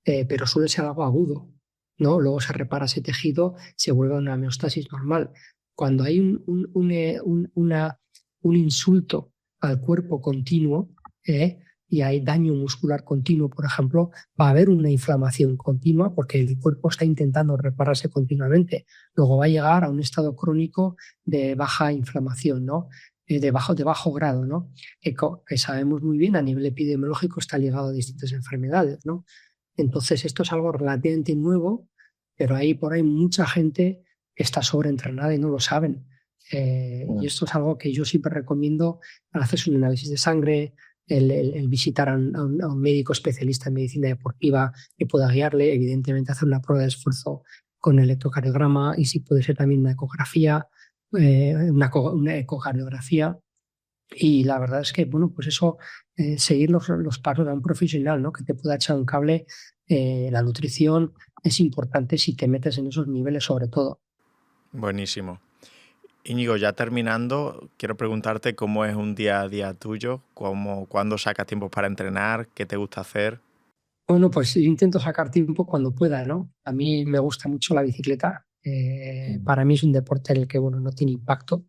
Pero suele ser algo agudo, ¿no? Luego se repara ese tejido, se vuelve a una homeostasis normal. Cuando hay un insulto al cuerpo continuo y hay daño muscular continuo, por ejemplo, va a haber una inflamación continua porque el cuerpo está intentando repararse continuamente. Luego va a llegar a un estado crónico de baja inflamación, ¿no? De bajo grado, ¿no? Que sabemos muy bien a nivel epidemiológico está ligado a distintas enfermedades, ¿no? Entonces esto es algo relativamente nuevo, pero hay por ahí mucha gente que está sobreentrenada y no lo saben. Y esto es algo que yo siempre recomiendo al hacerse un análisis de sangre, el visitar a un médico especialista en medicina deportiva que pueda guiarle, evidentemente hacer una prueba de esfuerzo con el electrocardiograma y si puede ser también una ecografía, una ecocardiografía. Y la verdad es que, bueno, pues eso, seguir los pasos de un profesional, ¿no? Que te pueda echar un cable, la nutrición es importante si te metes en esos niveles sobre todo. Buenísimo. Íñigo, ya terminando, quiero preguntarte cómo es un día a día tuyo, cuándo sacas tiempo para entrenar, qué te gusta hacer. Bueno, pues yo intento sacar tiempo cuando pueda, ¿no? A mí me gusta mucho la bicicleta. Para mí es un deporte en el que, bueno, no tiene impacto.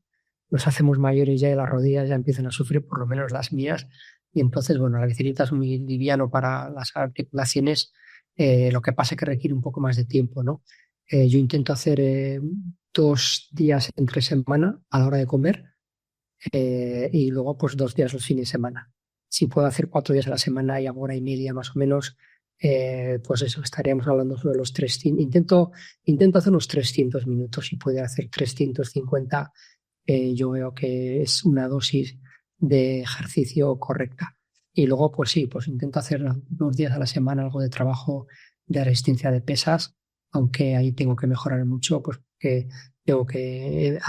nos hacemos mayores ya y las rodillas ya empiezan a sufrir, por lo menos las mías. Y entonces, bueno, la bicicleta es muy liviano para las articulaciones, lo que pasa es que requiere un poco más de tiempo, ¿no? Yo intento hacer 2 días entre semana a la hora de comer, y luego pues 2 días los fines de semana. Si puedo hacer 4 días a la semana y hago hora y media más o menos, pues eso, estaríamos hablando sobre los 300. Intento hacer unos 300 minutos. Si puedo hacer 350, yo veo que es una dosis de ejercicio correcta. Y luego, pues sí, pues intento hacer 2 días a la semana algo de trabajo de resistencia de pesas, aunque ahí tengo que mejorar mucho, pues que tengo que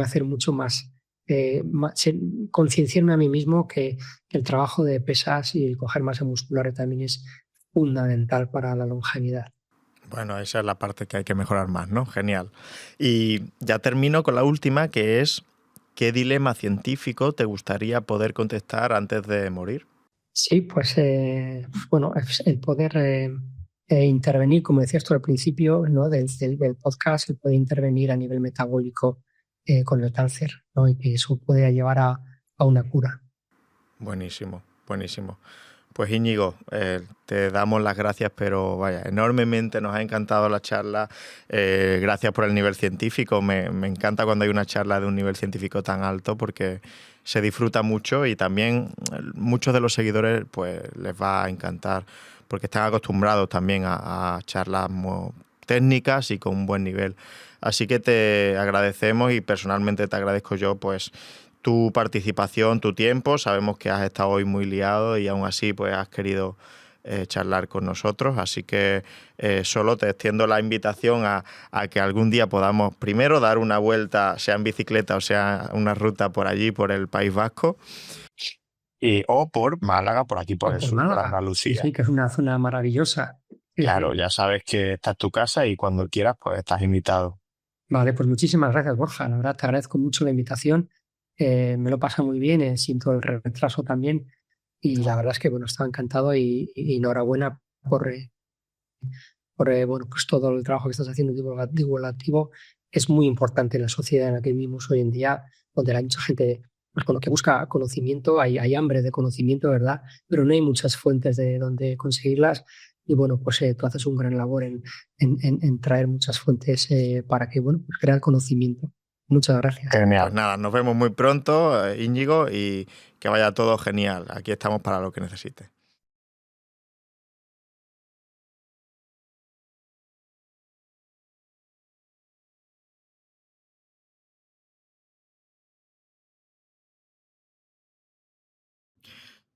hacer mucho más, concienciarme a mí mismo que el trabajo de pesas y coger masa muscular también es fundamental para la longevidad. Bueno, esa es la parte que hay que mejorar más, ¿no? Genial. Y ya termino con la última, que es, ¿qué dilema científico te gustaría poder contestar antes de morir? Sí, pues bueno, es el poder intervenir, como decías tú al principio, ¿no? del podcast, el poder intervenir a nivel metabólico con el cáncer, ¿no? Y que eso pueda llevar a una cura. Buenísimo, buenísimo. Pues Íñigo, te damos las gracias, pero vaya, enormemente nos ha encantado la charla. Gracias por el nivel científico. Me encanta cuando hay una charla de un nivel científico tan alto porque se disfruta mucho y también muchos de los seguidores pues les va a encantar porque están acostumbrados también a charlas muy técnicas y con un buen nivel. Así que te agradecemos y personalmente te agradezco yo pues tu participación, tu tiempo. Sabemos que has estado hoy muy liado y aún así pues has querido charlar con nosotros, así que solo te extiendo la invitación a que algún día podamos primero dar una vuelta, sea en bicicleta o sea una ruta por allí, por el País Vasco. O por Málaga, por aquí por el sur, por Andalucía. Sí, que es una zona maravillosa. Claro, ya sabes que esta es tu casa y cuando quieras pues estás invitado. Vale, pues muchísimas gracias, Borja. La verdad te agradezco mucho la invitación. Me lo pasa muy bien, siento el retraso también. Y la verdad es que bueno, estaba encantado y enhorabuena por bueno, pues todo el trabajo que estás haciendo divulgativo. Es muy importante en la sociedad en la que vivimos hoy en día, donde hay mucha gente pues, con lo que busca conocimiento, hay hambre de conocimiento, ¿verdad? Pero no hay muchas fuentes de donde conseguirlas. Y bueno, pues tú haces un gran labor en traer muchas fuentes para que, bueno, pues crear conocimiento. Muchas gracias. Genial. Pues nada, nos vemos muy pronto, Íñigo, y que vaya todo genial. Aquí estamos para lo que necesites.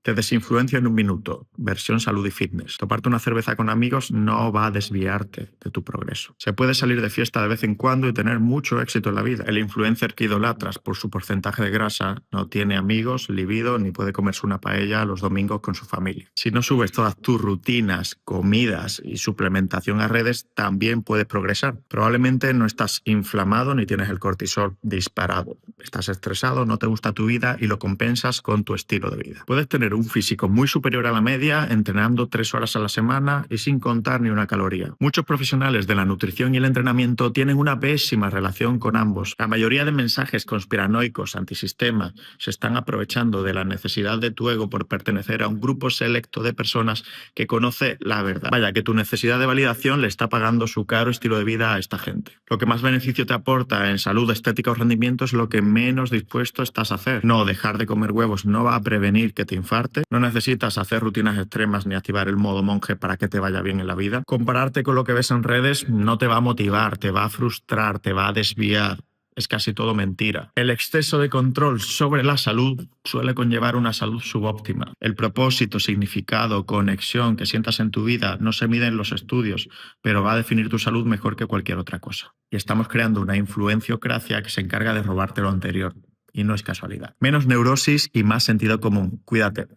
Te desinfluencio en un minuto, versión salud y fitness. Toparte una cerveza con amigos no va a desviarte de tu progreso. Se puede salir de fiesta de vez en cuando y tener mucho éxito en la vida. El influencer que idolatras por su porcentaje de grasa no tiene amigos, libido, ni puede comerse una paella los domingos con su familia. Si no subes todas tus rutinas, comidas y suplementación a redes, también puedes progresar. Probablemente no estás inflamado ni tienes el cortisol disparado. Estás estresado, no te gusta tu vida y lo compensas con tu estilo de vida. Puedes tener un físico muy superior a la media entrenando 3 horas a la semana y sin contar ni una caloría. Muchos profesionales de la nutrición y el entrenamiento tienen una pésima relación con ambos. La mayoría de mensajes conspiranoicos antisistema se están aprovechando de la necesidad de tu ego por pertenecer a un grupo selecto de personas que conoce la verdad. Vaya, que tu necesidad de validación le está pagando su caro estilo de vida a esta gente. Lo que más beneficio te aporta en salud, estética o rendimiento es lo que menos dispuesto estás a hacer. No, dejar de comer huevos no va a prevenir que te infarte. No necesitas hacer rutinas extremas ni activar el modo monje para que te vaya bien en la vida. Compararte con lo que ves en redes no te va a motivar, te va a frustrar, te va a desviar. Es casi todo mentira. El exceso de control sobre la salud suele conllevar una salud subóptima. El propósito, significado, conexión que sientas en tu vida no se mide en los estudios, pero va a definir tu salud mejor que cualquier otra cosa. Y estamos creando una influenciocracia que se encarga de robarte lo anterior. Y no es casualidad. Menos neurosis y más sentido común. Cuídate.